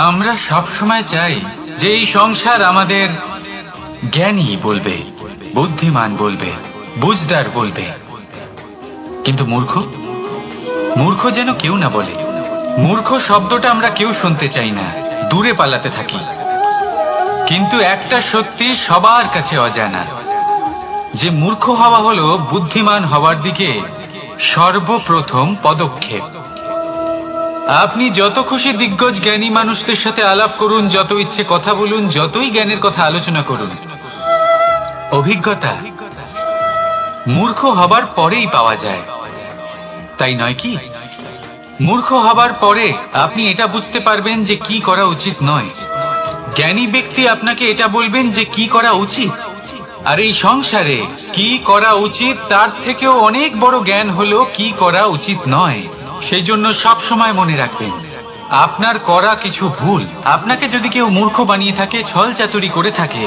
আমরা সব সময় চাই যে এই সংসার আমাদের জ্ঞানী বলবে, বুদ্ধিমান বলবে, বুঝদার বলবে, কিন্তু মূর্খ মূর্খ যেন কেউ না বলে। মূর্খ শব্দটা আমরা কেউ শুনতে চাই না, দূরে পালাতে থাকি। কিন্তু একটা সত্যি সবার কাছে অজানা, যে মূর্খ হওয়া হলো বুদ্ধিমান হওয়ার দিকে সর্বপ্রথম পদক্ষেপ। আপনি যত খুশি দিগ্গজ জ্ঞানী মানুষদের সাথে আলাপ করুন, যত ইচ্ছে কথা বলুন, যতই জ্ঞানের কথা আলোচনা করুন, অভিজ্ঞতা মূর্খ হবার পরেই পাওয়া যায়, তাই নয় কি? মূর্খ হবার পরে আপনি এটা বুঝতে পারবেন যে কি করা উচিত নয়। জ্ঞানী ব্যক্তি আপনাকে এটা বলবেন যে কি করা উচিত। আর এই সংসারে কি করা উচিত তার থেকেও অনেক বড় জ্ঞান হলো কি করা উচিত নয়। সেই জন্য সব সময় মনে রাখবেন, আপনার করা কিছু ভুল, আপনাকে যদি কেউ মূর্খ বানিয়ে থাকে, ছল চাতুরি করে থাকে,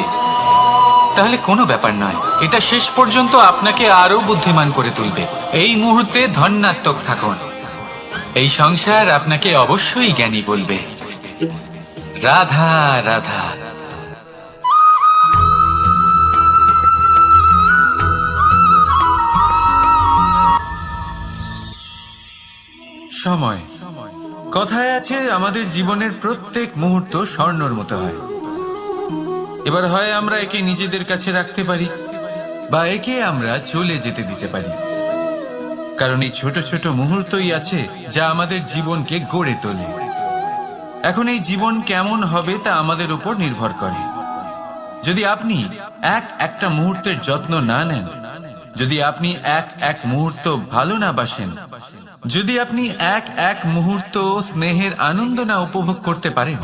তাহলে কোনো ব্যাপার নয়, এটা শেষ পর্যন্ত আপনাকে আরো বুদ্ধিমান করে তুলবে। এই মুহূর্তে ধন্যাত্মক থাকুন, এই সংসার আপনাকে অবশ্যই জ্ঞানী বলবে। রাধা রাধা। সময়, কথায় আছে আমাদের জীবনের প্রত্যেক মুহূর্ত স্বর্ণর মতো হয়। এবার হয় আমরা একে নিজেদের কাছে রাখতে পারি, বা একে আমরা চলে যেতে দিতে পারি। কারণ এই ছোট ছোট মুহূর্তই আছে যা আমাদের জীবনকে গড়ে তোলে। এখন এই জীবন কেমন হবে তা আমাদের উপর নির্ভর করে। যদি আপনি একটা মুহূর্তের যত্ন না নেন, যদি আপনি এক মুহূর্ত ভালো না বাসেন, যদি আপনি এক মুহূর্ত স্নেহের আনন্দ না উপভোগ করতে পারেন,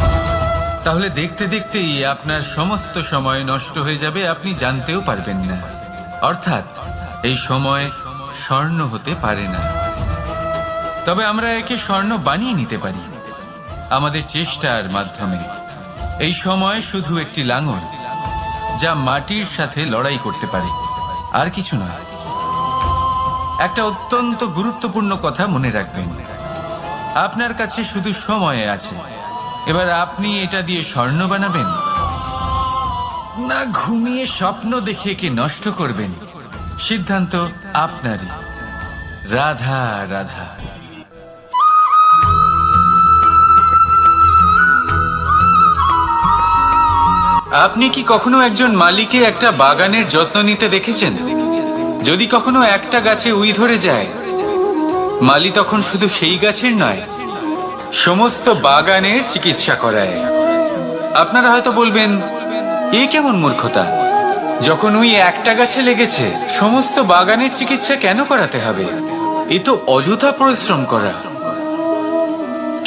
তাহলে দেখতে দেখতেই আপনার সমস্ত সময় নষ্ট হয়ে যাবে, আপনি জানতেও পারবেন না। অর্থাৎ এই সময় স্বর্ণ হতে পারে না। তবে আমরা একে স্বর্ণ বানিয়ে নিতে পারি আমাদের চেষ্টার মাধ্যমে। এই সময় শুধু একটি লাঙল যা মাটির সাথে লড়াই করতে পারে, আর কিছু নয়। একটা অত্যন্ত গুরুত্বপূর্ণ কথা মনে রাখবেন, আপনার কাছে শুধু সময় আছে। এবার আপনি এটা দিয়ে স্বর্ণ বানাবেন, না ঘুমিয়ে স্বপ্ন দেখে একে নষ্ট করবেন, সিদ্ধান্ত আপনারই। রাধা রাধা। আপনি কি কখনো একজন মালিকে একটা বাগানের যত্ন নিতে দেখেছেন? যদি কখনো একটা গাছে উই ধরে যায়, মালি তখন শুধু সেই গাছের নয়, সমস্ত বাগানের চিকিৎসা করায়। আপনারা হয়তো বলবেন, এ কেমন মূর্খতা? যখন উই একটা গাছে লেগেছে, সমস্ত বাগানের চিকিৎসা কেন করাতে হবে? এ তো অযথা পরিশ্রম করা।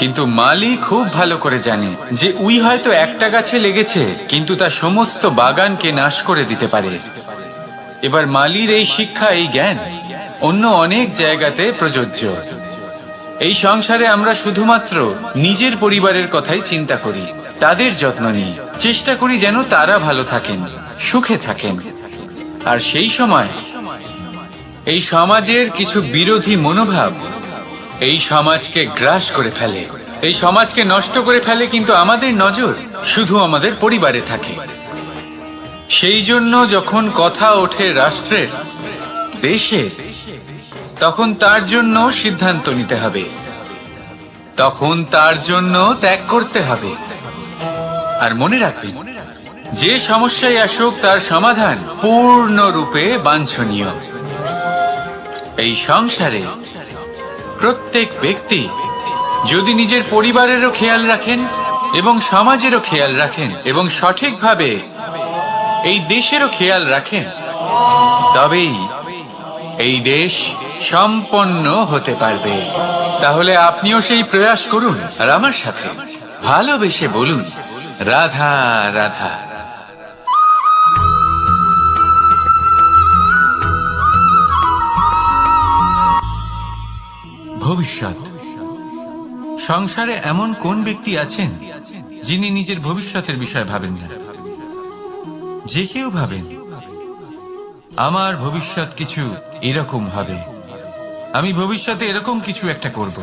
কিন্তু মালি খুব ভালো করে জানে যে উই হয়তো একটা গাছে লেগেছে, কিন্তু তা সমস্ত বাগানকে নাশ করে দিতে পারে। এবার মালির এই শিক্ষা, এই জ্ঞান অন্য অনেক জায়গাতে প্রযোজ্য। এই সংসারে আমরা শুধুমাত্র নিজের পরিবারের কথাই চিন্তা করি, তাদের যত্ন নিই, চেষ্টা করি যেন তারা ভালো থাকেন, সুখে থাকেন। আর সেই সময় এই সমাজের কিছু বিরোধী মনোভাব এই সমাজকে গ্রাস করে ফেলে, এই সমাজকে নষ্ট করে ফেলে। কিন্তু আমাদের নজর শুধু আমাদের পরিবারে থাকে। সেই জন্য যখন কথা ওঠে রাষ্ট্রের, দেশের, তখন তার জন্য সিদ্ধান্ত নিতে হবে, তখন তার জন্য ত্যাগ করতে হবে। আর মনে রাখবেন, যে সমস্যায় আসুক তার সমাধান পূর্ণরূপে বাঞ্ছনীয়। এই সংসারে প্রত্যেক ব্যক্তি যদি নিজের পরিবারেরও খেয়াল রাখেন এবং সমাজেরও খেয়াল রাখেন এবং সঠিকভাবে এই দেশেরও খেয়াল রাখেন, তবেই এই দেশ সম্পন্ন হতে পারবে। তাহলে আপনিও সেই প্রয়াস করুন, আর আমার সাথে ভালোবেসে বলুন, রাধা রাধা। ভবিষ্যৎ। সংসারে এমন কোন ব্যক্তি আছেন যিনি নিজের ভবিষ্যতের বিষয়ে ভাবেন না? যে কেউ ভাবেন, আমার ভবিষ্যৎ কিছু এরকম হবে, আমি ভবিষ্যতে এরকম কিছু একটা করব,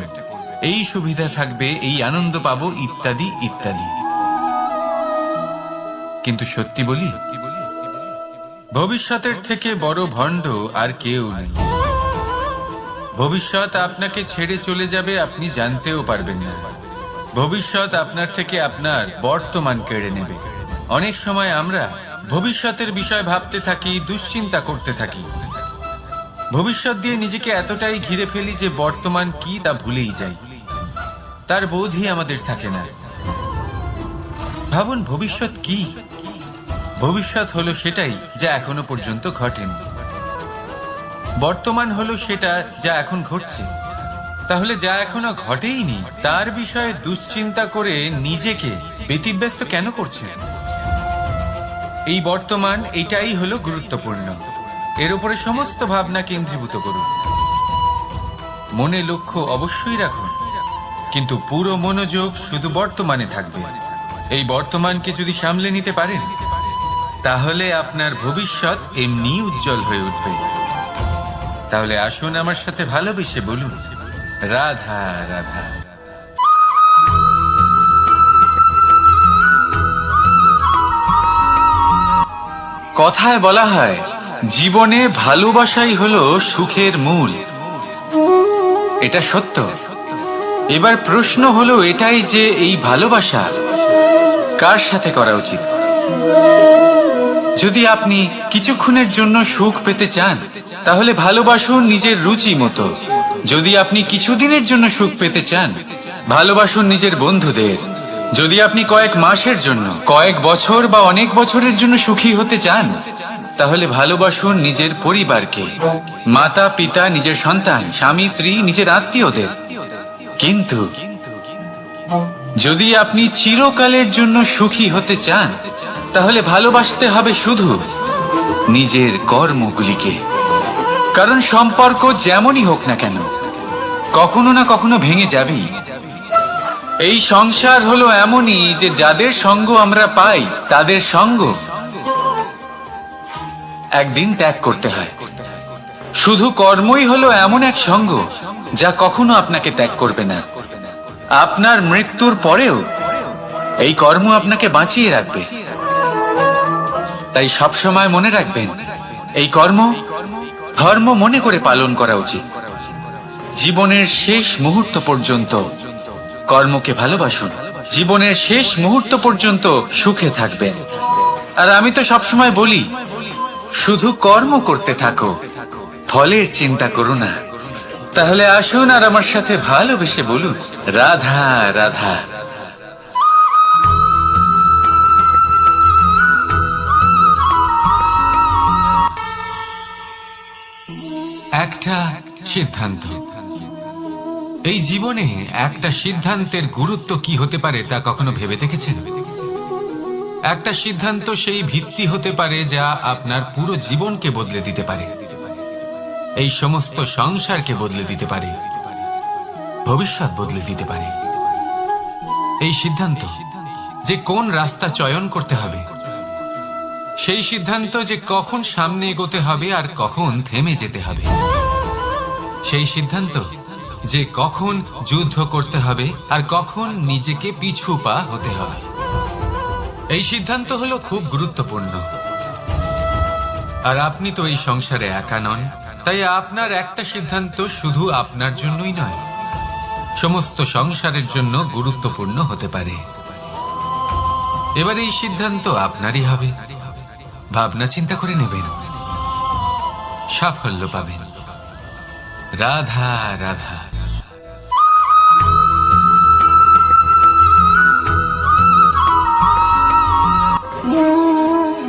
এই সুবিধা থাকবে, এই আনন্দ পাবো, ইত্যাদি ইত্যাদি। কিন্তু সত্যি বলি, ভবিষ্যতের থেকে বড় ভণ্ড আর কেউ নেই। ভবিষ্যৎ আপনাকে ছেড়ে চলে যাবে, আপনি জানতেও পারবেন না। ভবিষ্যৎ আপনার থেকে আপনার বর্তমান কেড়ে নেবে। অনেক সময় আমরা ভবিষ্যতের বিষয় ভাবতে থাকি, দুশ্চিন্তা করতে থাকি, ভবিষ্যৎ দিয়ে নিজেকে এতটাই ঘিরে ফেলি যে বর্তমান কি তা ভুলেই যাই, তার বোধই আমাদের থাকে না। ভাবুন, ভবিষ্যৎ কি? ভবিষ্যৎ হলো সেটাই যা এখনো পর্যন্ত ঘটেনি। বর্তমান হলো সেটা যা এখন ঘটছে। তাহলে যা এখনো ঘটেইনি তার বিষয়ে দুশ্চিন্তা করে নিজেকে ব্যতিব্যস্ত কেন করছেন? এই বর্তমান, এটাই হলো গুরুত্বপূর্ণ। এর উপরে সমস্ত ভাবনা কেন্দ্রীভূত করুন। মনে লক্ষ্য অবশ্যই রাখুন, কিন্তু পুরো মনোযোগ শুধু বর্তমানে থাকবে। এই বর্তমানকে যদি সামলে নিতে পারেন, তাহলে আপনার ভবিষ্যৎ এমনি উজ্জ্বল হয়ে উঠবে। তাহলে আসুন আমার সাথে ভালোবেসে বলুন, রাধা রাধা। কথায় বলা হয়, জীবনে ভালোবাসাই হলো সুখের মূল। এটা সত্য। এবার প্রশ্ন হলো এটাই যে এই ভালোবাসা কার সাথে করা উচিত? যদি আপনি কিছুক্ষণের জন্য সুখ পেতে চান, তাহলে ভালোবাসুন নিজের রুচি মতো। যদি আপনি কিছুদিনের জন্য সুখ পেতে চান, ভালোবাসুন নিজের বন্ধুদের। যদি আপনি কয়েক মাসের জন্য, কয়েক বছর বা অনেক বছরের জন্য সুখী হতে চান, তাহলে ভালোবাসুন নিজের পরিবারকে, মাতা পিতা, নিজের সন্তান, স্বামী স্ত্রী, নিজের আত্মীয়দের। কিন্তু যদি আপনি চিরকালের জন্য সুখী হতে চান, তাহলে ভালোবাসতে হবে শুধু নিজের কর্মগুলিকে। কারণ সম্পর্ক যেমনই হোক না কেন, কখনো না কখনো ভেঙে যাবেই। এই সংসার হলো এমনই যে যাদের সঙ্গ আমরা পাই, তাদের সঙ্গ একদিন ত্যাগ করতে হয়। শুধু কর্মই হলো এমন এক সঙ্গ যা কখনো আপনাকে ত্যাগ করবে না। আপনার মৃত্যুর পরেও এই কর্ম আপনাকে বাঁচিয়ে রাখবে। তাই সবসময় মনে রাখবেন, এই কর্ম ধর্ম মনে করে পালন করা উচিত। জীবনের শেষ মুহূর্ত পর্যন্ত কর্মকে ভালোবাসুন। জীবনের শেষ মুহূর্ত পর্যন্ত সুখে থাকবেন। আর আমি তো সবসময় বলি, শুধু কর্ম করতে থাকো, ফলের চিন্তা করো না। তাহলে আসুন আর আমার সাথে ভালোবেসে বলুন, রাধা রাধা। একটা সিদ্ধান্ত। এই জীবনে একটা সিদ্ধান্তের গুরুত্ব কি হতে পারে তা কখনো ভেবে দেখেছেন? একটা সিদ্ধান্ত সেই ভিত্তি হতে পারে যা আপনার পুরো জীবনকে বদলে দিতে পারে, এই সমস্ত সংসারকে বদলে দিতে পারে, ভবিষ্যৎ বদলে দিতে পারে। এই সিদ্ধান্ত যে কোন রাস্তা চয়ন করতে হবে, সেই সিদ্ধান্ত যে কখন সামনে এগোতে হবে আর কখন থেমে যেতে হবে, সেই সিদ্ধান্ত যে কখন যুদ্ধ করতে হবে আর কখন নিজেকে পিছু পা হতে হবে। এই সিদ্ধান্ত হলো খুব গুরুত্বপূর্ণ। আর আপনি তো এই সংসারে একা নন, তাই আপনার একটা সিদ্ধান্ত শুধু আপনার জন্যই নয়, সমস্ত সংসারের জন্য গুরুত্বপূর্ণ হতে পারে। এবার এই সিদ্ধান্ত আপনারই হবে। ভাবনা চিন্তা করে নেবেন, সাফল্য পাবেন। রাধা রাধা।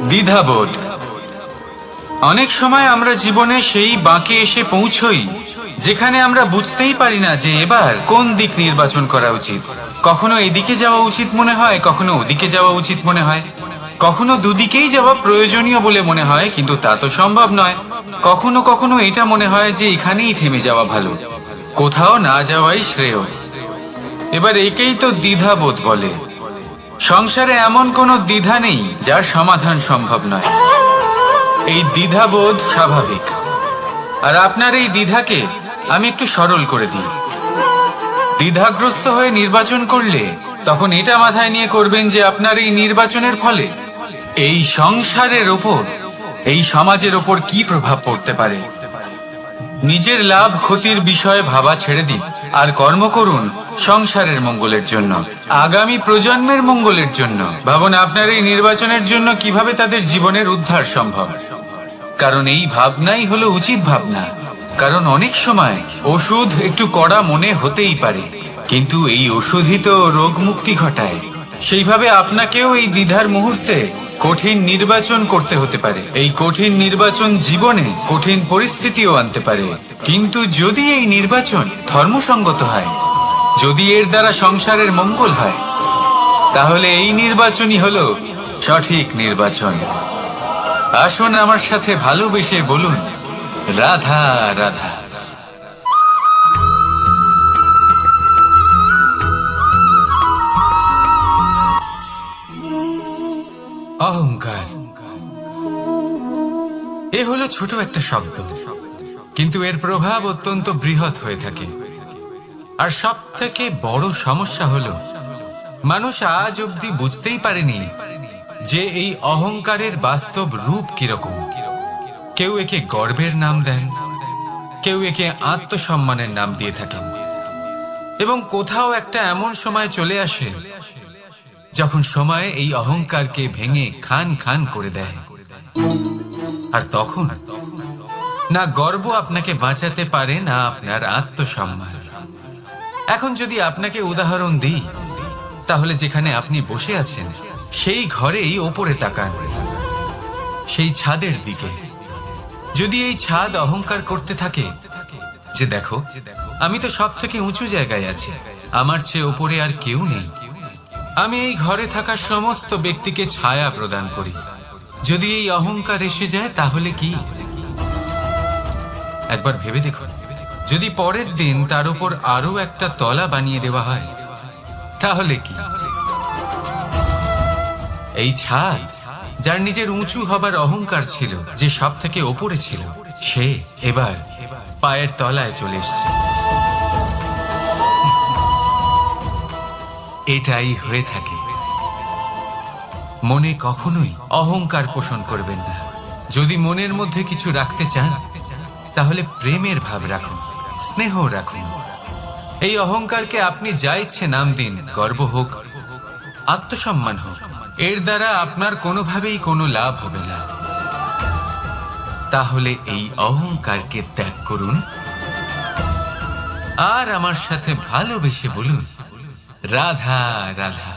দ্বিধাবোধ। অনেক সময় আমরা জীবনে সেই বাঁকে এসে পৌঁছই যেখানে আমরা বুঝতেই পারি না যে এবার কোন দিক নির্বাচন করা উচিত। কখনো এদিকে যাওয়া উচিত মনে হয়, কখনো ওদিকে যাওয়া উচিত মনে হয়, কখনো দুদিকেই যাওয়া প্রয়োজনীয় বলে মনে হয়, কিন্তু তা তো সম্ভব নয়। কখনো কখনো এটা মনে হয় যে এখানেই থেমে যাওয়া ভালো, কোথাও না যাওয়াই শ্রেয়। এবার একেই তো দ্বিধাবোধ বলে। সংসারে এমন কোনো দ্বিধা নেই যার সমাধান সম্ভব নয়। এই দ্বিধাবোধ স্বাভাবিক। আর আপনার এই দ্বিধাকে আমি একটু সরল করে দিই। দ্বিধাগ্রস্ত হয়ে নির্বাচন করলে তখন এটা মাথায় নিয়ে করবেন যে আপনার এই নির্বাচনের ফলে এই সংসারের ওপর, এই সমাজের ওপর কি প্রভাব পড়তে পারে। নিজের লাভ ক্ষতির বিষয়ে ভাবা ছেড়ে দিন আর কর্ম করুন সংসারের মঙ্গলের জন্য, আগামী প্রজন্মের মঙ্গলের জন্য। ভাবুন আপনার এই নির্বাচনের জন্য কিভাবে তাদের জীবনের উদ্ধার সম্ভব। কারণ এই ভাবনাই হলো উচিত ভাবনা। কারণ অনেক সময় ওষুধ একটু কড়া মনে হতেই পারে, কিন্তু এই ওষুধই তো রোগ মুক্তি ঘটায়। সেইভাবে আপনাকেও এই দ্বিধার মুহূর্তে কঠিন নির্বাচন করতে হতে পারে। এই কঠিন নির্বাচন জীবনে কঠিন পরিস্থিতিও আনতে পারে, কিন্তু যদি এই নির্বাচন ধর্মসঙ্গত হয়, যদি এর দ্বারা সংসারের মঙ্গল হয়, তাহলে এই নির্বাচনই হলো সঠিক নির্বাচন। আসুন আমার সাথে ভালোবেসে বলুন, রাধা রাধা। অহংকার এ হলো ছোট একটা শব্দ, কিন্তু এর প্রভাব অত্যন্ত বৃহৎ হয়ে থাকে। আর সব থেকে বড় সমস্যা হলো মানুষ আজ অব্দি বুঝতেই পারেনি যে এই অহংকারের বাস্তব রূপ কিরকম। কেউ একে গর্বের নাম দেন, কেউ একে আত্মসম্মানের নাম দিয়ে থাকেন, এবং কোথাও একটা এমন সময় চলে আসে যখন সময় এই অহংকারকে ভেঙে খান খান করে দেয়। আর তখন না গর্ব আপনাকে বাঁচাতে পারে, না আপনার আত্মসম্মান। এখন যদি আপনাকে উদাহরণ দিই, তাহলে যেখানে আপনি বসে আছেন সেই ঘরেই ওপরে তাকান, সেই ছাদের দিকে। যদি এই ছাদ অহংকার করতে থাকে যে দেখো আমি তো সব থেকে উঁচু জায়গায় আছি, আমার চেয়ে ওপরে আর কেউ নেই, আমি এই ঘরে থাকা সমস্ত ব্যক্তিকে ছায়া প্রদান করি, যদি এই অহংকার এসে যায় তাহলে কি? একবার ভেবে দেখুন, যদি পরের দিন তার উপর আরো একটা তলা বানিয়ে দেওয়া হয় তাহলে কি? এই ছাদ যার নিজের উঁচু হবার অহংকার ছিল, যে সব থেকে ওপরে ছিল, সে এবার পায়ের তলায় চলে এসছে। এটাই হয়ে থাকে। মনে কখনোই অহংকার পোষণ করবেন না। যদি মনের মধ্যে কিছু রাখতে চান তাহলে প্রেমের ভাব রাখুন, স্নেহ রাখুন। এই অহংকারকে আপনি যা ইচ্ছে নাম দিন, গর্ব হোক, আত্মসম্মান হোক, এর দ্বারা আপনার কোনোভাবেই কোনো লাভ হবে না। তাহলে এই অহংকারকে ত্যাগ করুন আর আমার সাথে ভালোবেসে বলুন, রাধা রাধা।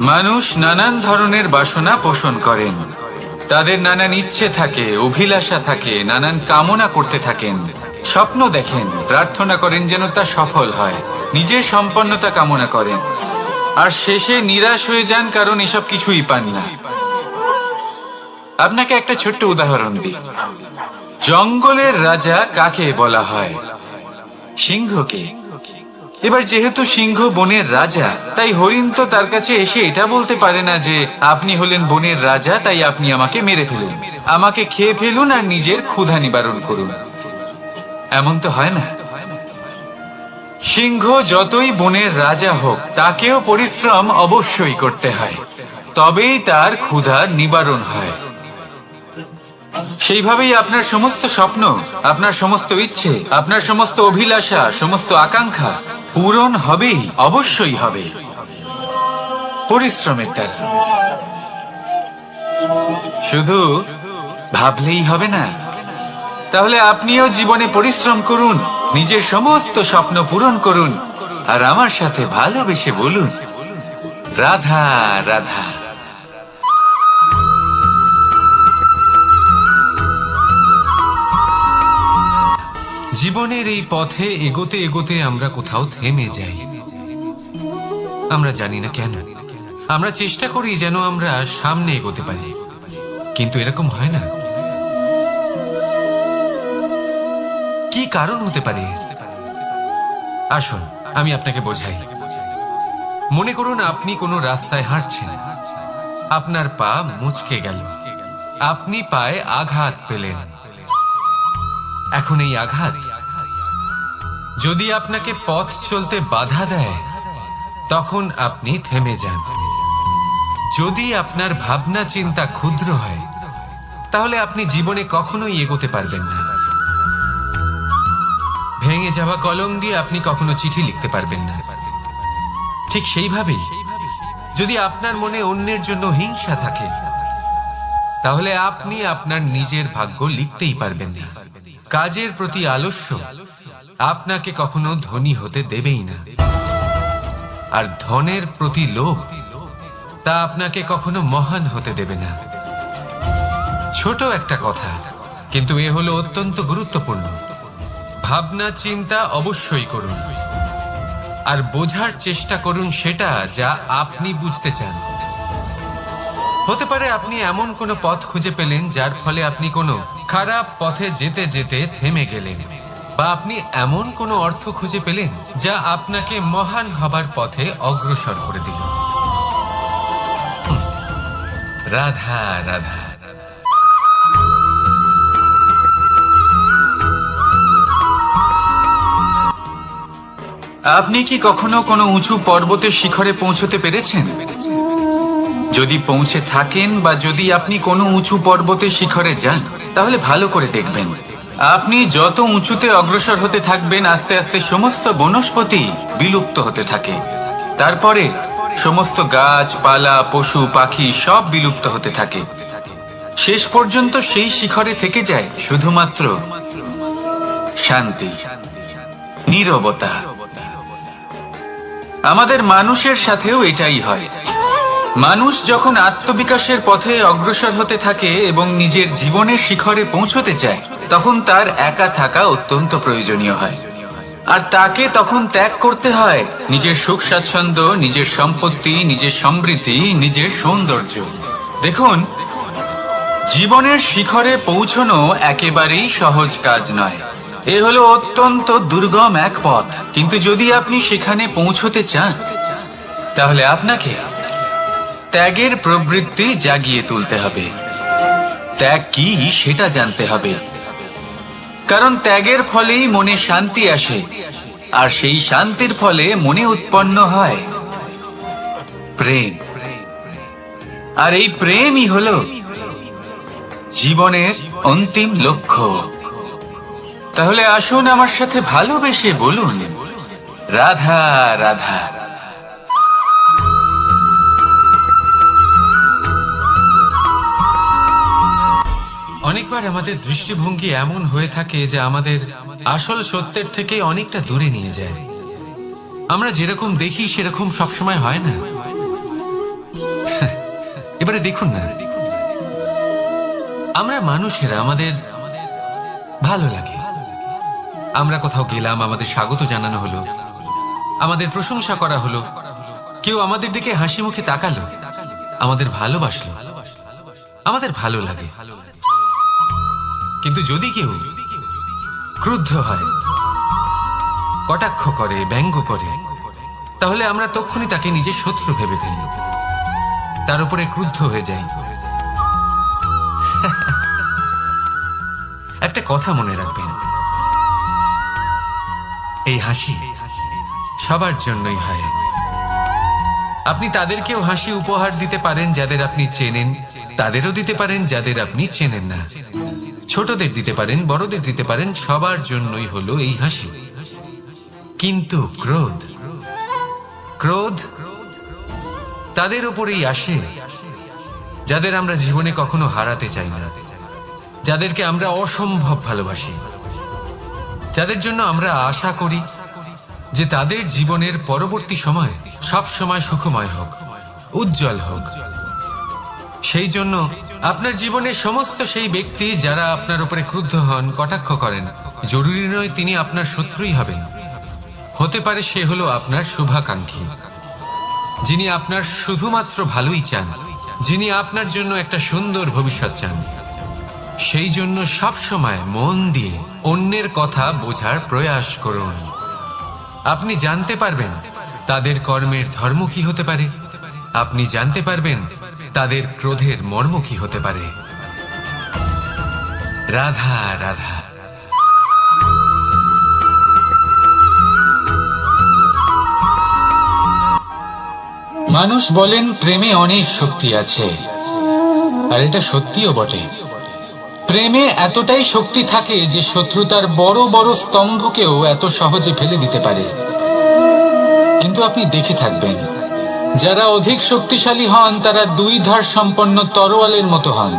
মানুষ নানান ধরনের বাসনা পোষণ করেন, তাদের নানান ইচ্ছে থাকে, অভিলাষা থাকে, নানান কামনা করতে থাকেন, স্বপ্ন দেখেন, প্রার্থনা করেন যেন তা সফল হয়, নিজের সম্পন্নতা কামনা করেন, আর শেষে নিরাশ হয়ে যান কারণ এসব কিছুই পান না। আপনাকে একটা ছোট্ট উদাহরণ দিই। জঙ্গলের রাজা কাকে বলা হয়? সিংহকে। এবার যেহেতু সিংহ বনের রাজা, তাই হরিণ তো তার কাছে এসে এটা বলতে পারে না যে আপনি হলেন বনের রাজা, তাই আপনি আমাকে মেরে ফেলুন, আমাকে খেয়ে ফেলুন আর নিজের ক্ষুধা নিবারণ করুন। এমন তো হয় না। সিংহ যতই বনের রাজা হোক, তাকেও পরিশ্রম অবশ্যই করতে হয়, তবেই তার ক্ষুধা নিবারণ হয়। সেইভাবেই আপনার সমস্ত স্বপ্ন, আপনার সমস্ত ইচ্ছে, আপনার সমস্ত অভিলাষা, সমস্ত আকাঙ্ক্ষা পূরণ হবেই, অবশ্যই হবে, পরিশ্রমের দ্বারা। শুধু ভাবলেই হবে না। তাহলে আপনিও জীবনে পরিশ্রম করুন, নিজের সমস্ত স্বপ্ন পূরণ করুন, আর আমার সাথে ভালোবেসে বলুন, রাধা রাধা। জীবনের এই পথে এগোতে এগোতে আমরা কোথাও থেমে যাই। আমরা জানি না কেন। আমরা চেষ্টা করি যেন আমরা সামনে এগোতে পারি, কিন্তু এরকম হয় না। কি কারণ হতে পারে? আসুন আমি আপনাকে বোঝাই। মনে করুন আপনি কোনো রাস্তায় হাঁটছেন, আপনার পা মুচকে গেল আপনি পায়ে আঘাত পেলেন। এখন এই আঘাত যদি আপনাকে পথ চলতে বাধা দেয়, তখন আপনি থেমে যান। যদি আপনার ভাবনা চিন্তা ক্ষুদ্র হয়, তাহলে আপনি জীবনে কখনোই এগোতে পারবেন না। ভেঙে যাওয়া কলম দিয়ে আপনি কখনো চিঠি লিখতে পারবেন না। ঠিক সেইভাবেই যদি আপনার মনে অন্যের জন্য হিংসা থাকে, তাহলে আপনি আপনার নিজের ভাগ্য লিখতেই পারবেন না। কাজের প্রতি আলস্য আপনাকে কখনো ধনী হতে দেবেই না, আর ধনের প্রতি লোভ তা আপনাকে কখনো মহান হতে দেবে না। ছোট একটা কথা, কিন্তু এ হলো অত্যন্ত গুরুত্বপূর্ণ। ভাবনা চিন্তা অবশ্যই করুন, আর বোঝার চেষ্টা করুন সেটা যা আপনি বুঝতে চান। হতে পারে আপনি এমন কোনো পথ খুঁজে পেলেন যার ফলে আপনি কোনো খারাপ পথে যেতে যেতে থেমে গেলেন, বা আপনি এমন কোনো অর্থ খুঁজে পেলেন যা আপনাকে মহান হবার পথে অগ্রসর করে দিল। রাধা রাধা। আপনি কি কখনো কোনো উঁচু পর্বতের শিখরে পৌঁছতে পেরেছেন? যদি পৌঁছে থাকেন, বা যদি আপনি কোনো উঁচু পর্বতের শিখরে যান, তাহলে ভালো করে দেখবেন, আপনি যত উঁচুতে অগ্রসর হতে থাকবেন, আস্তে আস্তে সমস্ত বনস্পতি বিলুপ্ত হতে থাকে। তারপরে সমস্ত গাছপালা, পশু পাখি সব বিলুপ্ত হতে থাকে। শেষ পর্যন্ত সেই শিখরে থেকে যায় শুধুমাত্র শান্তি, নীরবতা। আমাদের মানুষের সাথেও এটাই হয়। মানুষ যখন আত্মবিকাশের পথে অগ্রসর হতে থাকে এবং নিজের জীবনের শিখরে পৌঁছতে চায়, তখন তার একা থাকা অত্যন্ত প্রয়োজনীয় হয়। আর তাকে তখন ত্যাগ করতে হয় নিজের সুখ স্বাচ্ছন্দ্য, নিজের সম্পত্তি, নিজের সমৃদ্ধি, নিজের সৌন্দর্য। দেখুন, জীবনের শিখরে পৌঁছনো একেবারেই সহজ কাজ নয়। এ হলো অত্যন্ত দুর্গম এক পথ। কিন্তু যদি আপনি সেখানে পৌঁছতে চান, তাহলে আপনাকে ত্যাগের প্রবৃত্তি জাগিয়ে তুলতে হবে। ত্যাগ কি সেটা জানতে হবে, কারণ ত্যাগের ফলেই মনে শান্তি আসে, আর সেই শান্তির ফলে মনে উৎপন্ন হয় প্রেম। আর এই প্রেমই হলো জীবনের অন্তিম লক্ষ্য। তাহলে আসুন আমার সাথে ভালোবেসে বলুন, রাধা রাধা। অনেকবার আমাদের দৃষ্টিভঙ্গি এমন হয়ে থাকে যে আমাদের আসল সত্যের থেকে অনেকটা দূরে নিয়ে যায়। আমরা যেরকম দেখি সেরকম সবসময় হয় না। এবারে দেখুন না, আমরা মানুষেরা, আমাদের ভালো লাগে। আমরা কোথাও গেলাম, আমাদের স্বাগত জানানো হলো, আমাদের প্রশংসা করা হলো, কেউ আমাদের দিকে হাসি মুখে তাকালো, আমাদের ভালোবাসলো, আমাদের ভালো লাগে। কিন্তু যদি কেউ ক্রুদ্ধ হয়, কটাক্ষ করে, ব্যঙ্গ করে, তাহলে আমরা তক্ষুনি তাকে নিজের শত্রু ভেবে ফেলি, তার উপরে ক্রুদ্ধ হয়ে যাই। একটা কথা মনে রাখবেন, এই হাসি সবার জন্যই হয়। আপনি তাদেরকেও হাসি উপহার দিতে পারেন যাদের আপনি চেনেন, তাদেরও দিতে পারেন যাদের আপনি চেনেন না। ছোটদের দিতে পারেন, বড়দের দিতে পারেন, সবার জন্যই হলো এই হাসি। কিন্তু ক্রোধ, ক্রোধ তাদের উপরেই আসে যাদের আমরা জীবনে কখনো হারাতে চাই না, যাদেরকে আমরা অসম্ভব ভালোবাসি, যাদের জন্য আমরা আশা করি যে তাদের জীবনের পরবর্তী সময় সব সময় সুখময় হোক, উজ্জ্বল হোক। সেই জন্য আপনার জীবনের সমস্ত সেই ব্যক্তি যারা আপনার উপরে ক্রুদ্ধ হন, কটাক্ষ করেন, জরুরি নয় তিনি আপনার শত্রুই হবেন। হতে পারে সে হলো আপনার শুভাকাঙ্ক্ষী, যিনি আপনার শুধুমাত্র ভালোই চান, যিনি আপনার জন্য একটা সুন্দর ভবিষ্যৎ চান। সেই জন্য সব সময় মন দিয়ে অন্যের কথা বোঝার প্রয়াস করুন। আপনি জানতে পারবেন তাদের কর্মের ধর্ম কি হতে পারে, আপনি জানতে পারবেন তাদের ক্রোধের মর্ম কি হতে পারে। রাধা রাধা। মানুষ বলেন প্রেমে অনেক শক্তি আছে, আর এটা সত্যিও বটে। প্রেমে এতটাই শক্তি থাকে যে শত্রুতার বড় বড় স্তম্ভকেও এত সহজে ফেলে দিতে পারে। কিন্তু আপনি দেখে থাকবেন, যারা অধিক শক্তিশালী হন তারা দুই ধার সম্পন্ন তরোয়ালের মতো হন।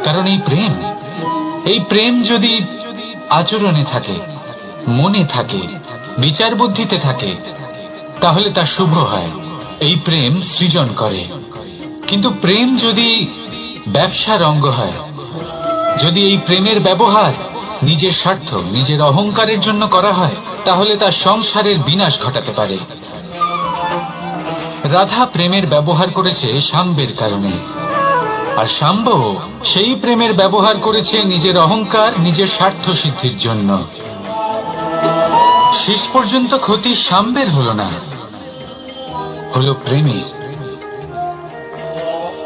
কারণ এই প্রেম যদি আচরণে থাকে, মনে থাকে, বিচার বুদ্ধিতে থাকে, তাহলে তা শুভ হয়। এই প্রেম সৃজন করে। কিন্তু প্রেম যদি ব্যবসার অঙ্গ হয়, যদি এই প্রেমের ব্যবহার নিজের স্বার্থ, নিজের অহংকারের জন্য করা হয়, তাহলে তা সংসারের বিনাশ ঘটাতে পারে। রাধা প্রেমের ব্যবহার করেছে শাম্বের কারণে, আর শাম্ব সেই প্রেমের ব্যবহার করেছে নিজের অহংকার, নিজের স্বার্থ সিদ্ধির জন্য। শেষ পর্যন্ত ক্ষতি শাম্বের হলো না, হলো প্রেমের।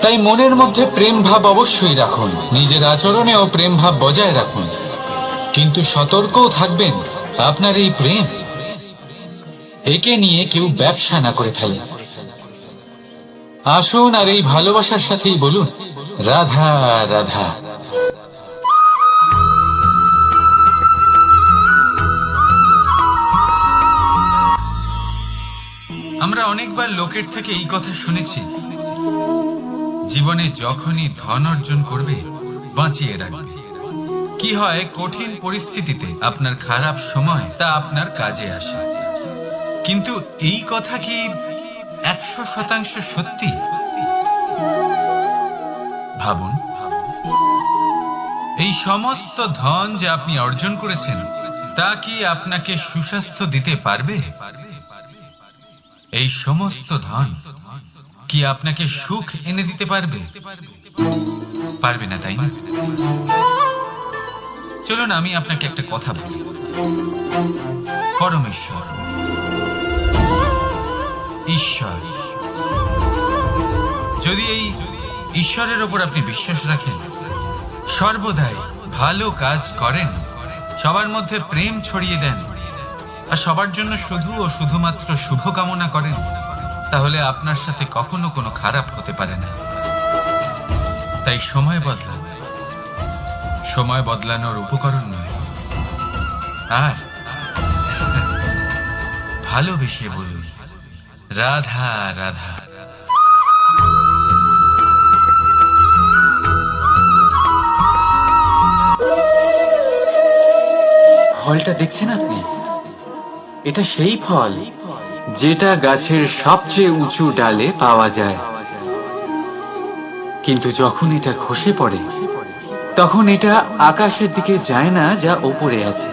তাই মনের মধ্যে প্রেম ভাব অবশ্যই রাখুন, নিজের আচরণেও প্রেম ভাব বজায় রাখুন, কিন্তু সতর্কও থাকবেন আপনার এই প্রেম, একে নিয়ে কেউ ব্যবসা না করে ফেলে। আসুন আর এই ভালোবাসার সাথেই বলুন রাধা রাধা। আমরা অনেকবার লোকের থেকে এই কথা শুনেছি, জীবনে যখনই ধন অর্জন করবে বাঁচিয়ে রাখবে। কি হয়, কঠিন পরিস্থিতিতে আপনার খারাপ সময় তা আপনার কাজে আসে। কিন্তু এই কথা কি 100% সত্যি? ভাবুন, এই সমস্ত ধন যে আপনি অর্জন করেছেন তা কি আপনাকে সুস্বাস্থ্য দিতে পারবে? এই সমস্ত ধন কি আপনাকে সুখ এনে দিতে পারবে? পারবে না, তাই না? চলুন আমি আপনাকে একটা কথা বলি। পরমেশ্বর, ঈশ্বর, যদি এই ঈশ্বরের ওপর আপনি বিশ্বাস রাখেন, সর্বদাই ভালো কাজ করেন, সবার মধ্যে প্রেম ছড়িয়ে দেন, আর সবার জন্য শুধু ও শুধুমাত্র শুভকামনা করেন, তাহলে আপনার সাথে কখনো কোনো খারাপ হতে পারে না। তাই সময় বদলান, সময় বদলানোর উপকরণ নয়। আর ভালোবেসে বলুন রাধা রাধা। ফলটা দেখছেন আপনি? এটা সেই ফল যেটা গাছের সবচেয়ে উঁচু ডালে পাওয়া যায়, কিন্তু যখন এটা খসে পড়ে তখন এটা আকাশের দিকে যায় না যা ওপরে আছে,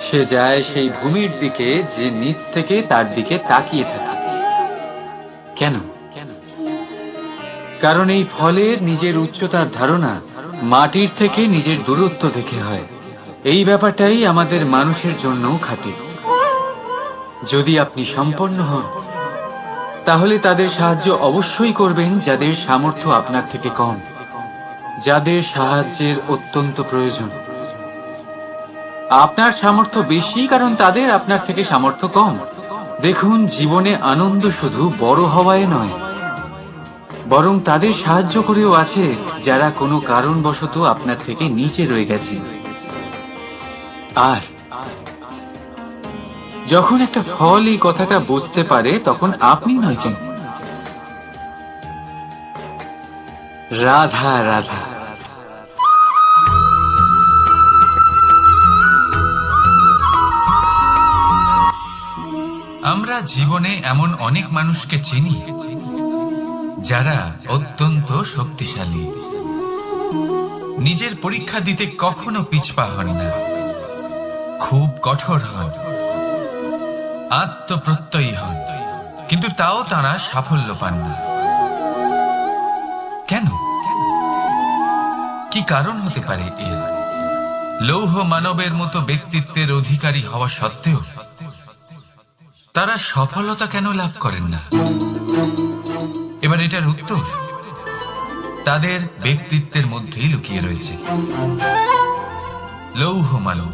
সে যায় সেই ভূমির দিকে যে নিচ থেকে তার দিকে তাকিয়ে থাকে। কেন? কারণ এই ফলের নিজের উচ্চতার ধারণা মাটির থেকে নিজের দূরত্ব দেখে হয়। এই ব্যাপারটাই আমাদের মানুষের জন্যও খাটে। যদি আপনি সম্পন্ন হন, তাহলে তাদের সাহায্য অবশ্যই করবেন যাদের সামর্থ্য আপনার থেকে কম, যাদের সাহায্যের অত্যন্ত প্রয়োজন। আপনার সামর্থ্য বেশি কারণ তাদের আপনার থেকে সামর্থ্য কম। দেখুন, জীবনে আনন্দ শুধু বড় হওয়ায় নয়, বরং তাদের সাহায্য করেও আছে যারা কোনো কারণবশত আপনার থেকে নিচে রয়ে গেছে। আর যখন একটা ফল এই কথাটা বুঝতে পারে, তখন আপনি নয় কেন, রাধা রাধা। আমরা জীবনে এমন অনেক মানুষকে চিনি যারা অত্যন্ত শক্তিশালী, নিজের পরীক্ষা দিতে কখনো পিছপা হন না, খুব কঠোর হন, আত্মপ্রত্যয়ী হন, কিন্তু তাও তারা সাফল্য পান না। কেন? কি কারণ হতে পারে এর? লৌহ মানবের মতো ব্যক্তিত্বের অধিকারী হওয়া সত্ত্বেও তারা সফলতা কেন লাভ করেন না? এবার এটার উত্তর তাদের ব্যক্তিত্বের মধ্যেই লুকিয়ে রয়েছে। লৌহ মানব,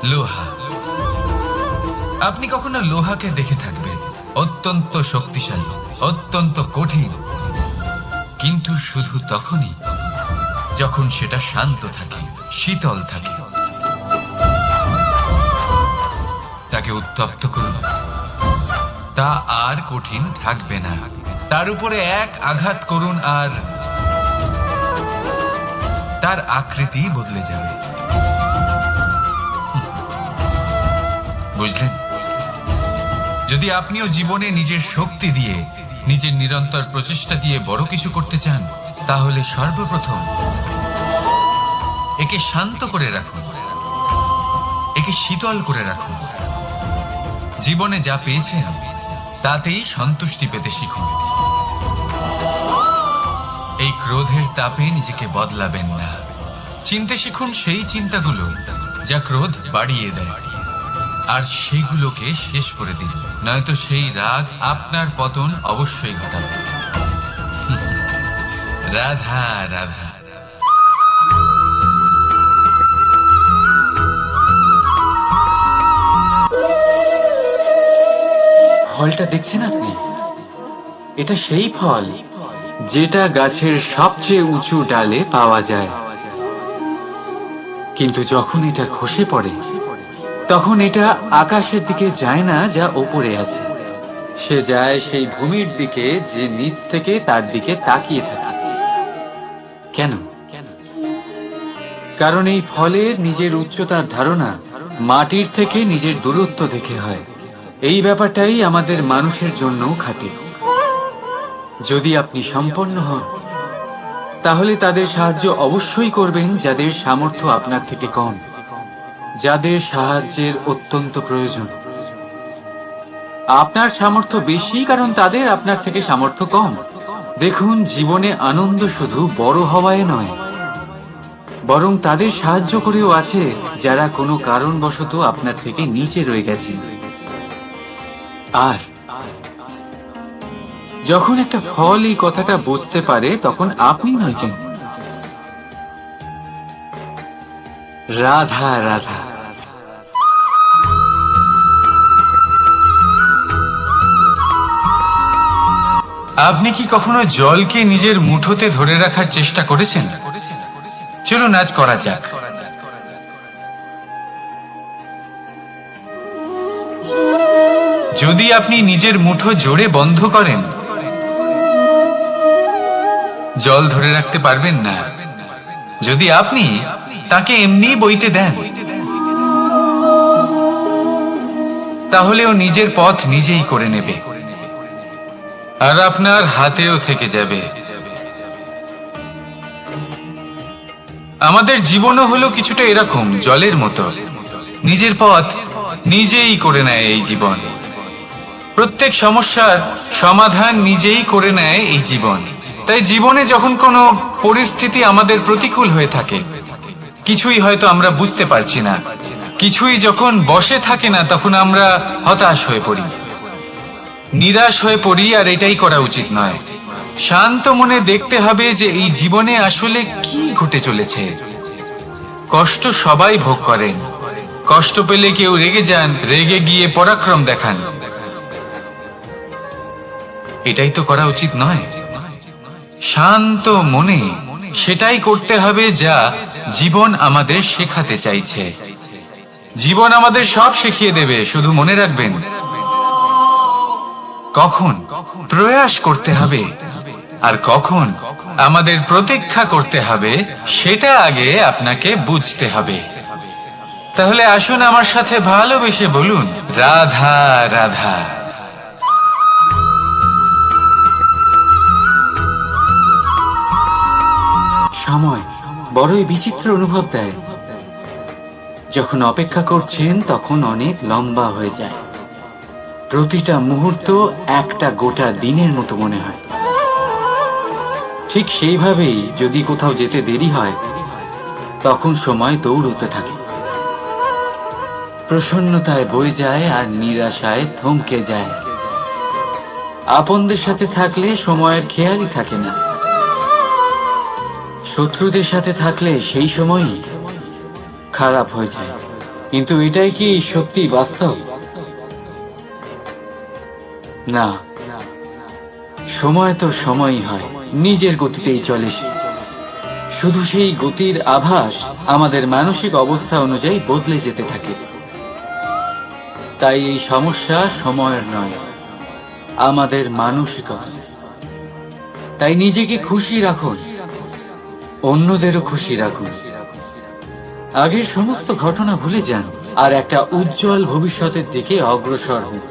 লোহা। আপনি কখনো লোহাকে দেখে থাকবেন অত্যন্ত শক্তিশালী, অত্যন্ত কঠিন, কিন্তু শুধু তখনই যখন সেটা শান্ত থাকে, শীতল থাকে। তাকে উত্তপ্ত করুন, তা আর কঠিন থাকবে না। তার উপরে এক আঘাত করুন আর তার আকৃতি বদলে যাবে। বুঝলেন? যদি আপনিও জীবনে নিজের শক্তি দিয়ে, নিজের নিরন্তর প্রচেষ্টা দিয়ে বড় কিছু করতে চান, তাহলে সর্বপ্রথম একে শান্ত করে রাখুন, একে শীতল করে রাখুন। জীবনে যা পেয়েছেন তাতেই সন্তুষ্টি পেতে শিখুন। এই ক্রোধের তাপে নিজেকে বদলাবেন না। চিনতে শিখুন সেই চিন্তাগুলো যা ক্রোধ বাড়িয়ে দেয়, আর সেগুলোকে শেষ করে দিন, নয়তো সেই রাগ আপনার পতন অবশ্যই ঘটাবে। রাধা রাধা। ফলটা দেখছেন আপনি? এটা সেই ফল যেটা গাছের সবচেয়ে উঁচু ডালে পাওয়া যায়, কিন্তু যখন এটা খসে পড়ে তখন এটা আকাশের দিকে যায় না যা ওপরে আছে, সে যায় সেই ভূমির দিকে যে নিচ থেকে তার দিকে তাকিয়ে থাকে। কেন? কারণ এই ফলের নিজের উচ্চতার ধারণা মাটির থেকে নিজের দূরত্ব দেখে হয়। এই ব্যাপারটাই আমাদের মানুষের জন্যও খাটে। যদি আপনি সম্পন্ন হন, তাহলে তাদের সাহায্য অবশ্যই করবেন যাদের সামর্থ্য আপনার থেকে কম, যাদের সাহায্যের অত্যন্ত প্রয়োজন। আপনার সামর্থ্য বেশি কারণ তাদের আপনার থেকে সামর্থ্য কম। দেখুন, জীবনে আনন্দ শুধু বড় হওয়ায় নয়, বরং তাদের সাহায্য করেও আছে যারা কোনো কারণবশত আপনার থেকে নিচে রয়ে গেছেন। আর যখন একটা ফল এই কথাটা বুঝতে পারে, তখন আপনি নয় কেন, রাধা রাধা। আপনি কি কখনো জলকে নিজের মুঠোতে ধরে রাখার চেষ্টা করেছেন? চলুন আজ করা যাক। যদি আপনি নিজের মুঠো জোরে বন্ধ করেন, জল ধরে রাখতে পারবেন না। যদি আপনি তাকে এমনি বইতে দেন, তাহলে ও নিজের পথ নিজেই করে নেবে, আর আপনার হাতেও থেকে যাবে। আমাদের জীবনও হলো কিছুটা এরকম, জলের মতো। নিজের পথ নিজেই করে নেয় এই জীবন। প্রত্যেক সমস্যার সমাধান নিজেই করে নেয় এই জীবন। তাই জীবনে যখন কোনো পরিস্থিতি আমাদের প্রতিকূল হয়ে থাকে, কিছুই হয়তো আমরা বুঝতে পারছি না, কিছুই যখন বসে থাকে না, তখন আমরা হতাশ হয়ে পড়ি, নিরাশ হয়ে পড়ি। আর এটাই করা উচিত নয়। শান্ত মনে দেখতে হবে যে এই জীবনে আসলে কি ঘটে চলেছে। কষ্ট সবাই ভোগ করেন। কষ্ট পেলে কেউ রেগে যান, রেগে গিয়ে পরাক্রম দেখান। এটাই তো করা উচিত নয়। শান্ত মনে সেটাই করতে হবে যা জীবন আমাদের শেখাতে চাইছে। জীবন আমাদের সব শিখিয়ে দেবে, শুধু মনে রাখবেন কখন প্রয়াস করতে হবে আর কখন আমাদের প্রতীক্ষা করতে হবে, সেটা আগে আপনাকে বুঝতে হবে। তাহলে আসুন আমার সাথে ভালোবেসে বলুন, রাধা রাধা। সময় বড়ই বিচিত্র অনুভব দেয়। যখন অপেক্ষা করছেন তখন অনেক লম্বা হয়ে যায়। প্রতিটা মুহূর্ত একটা গোটা দিনের মতো মনে হয়। ঠিক সেইভাবেই যদি কোথাও যেতে দেরি হয়, তখন সময় দৌড়তে থাকে। প্রসন্নতায় বয়ে যায় আর নিরাশায় থমকে যায়। আপনদের সাথে থাকলে সময়ের খেয়ালই থাকে না। শত্রুদের সাথে থাকলে সেই সময়ই খারাপ হয়ে যায়। কিন্তু এটাই কি সত্যি বাস্তব? না, সময় তো সময়ই হয়, নিজের গতিতেই চলে সে। শুধু সেই গতির আভাস আমাদের মানসিক অবস্থা অনুযায়ী বদলে যেতে থাকে। তাই এই সমস্যা সময়ের নয়, আমাদের মানসিকতা। তাই নিজেকে খুশি রাখুন, অন্যদেরও খুশি রাখুন। আগের সমস্ত ঘটনা ভুলে যান আর একটা উজ্জ্বল ভবিষ্যতের দিকে অগ্রসর হন।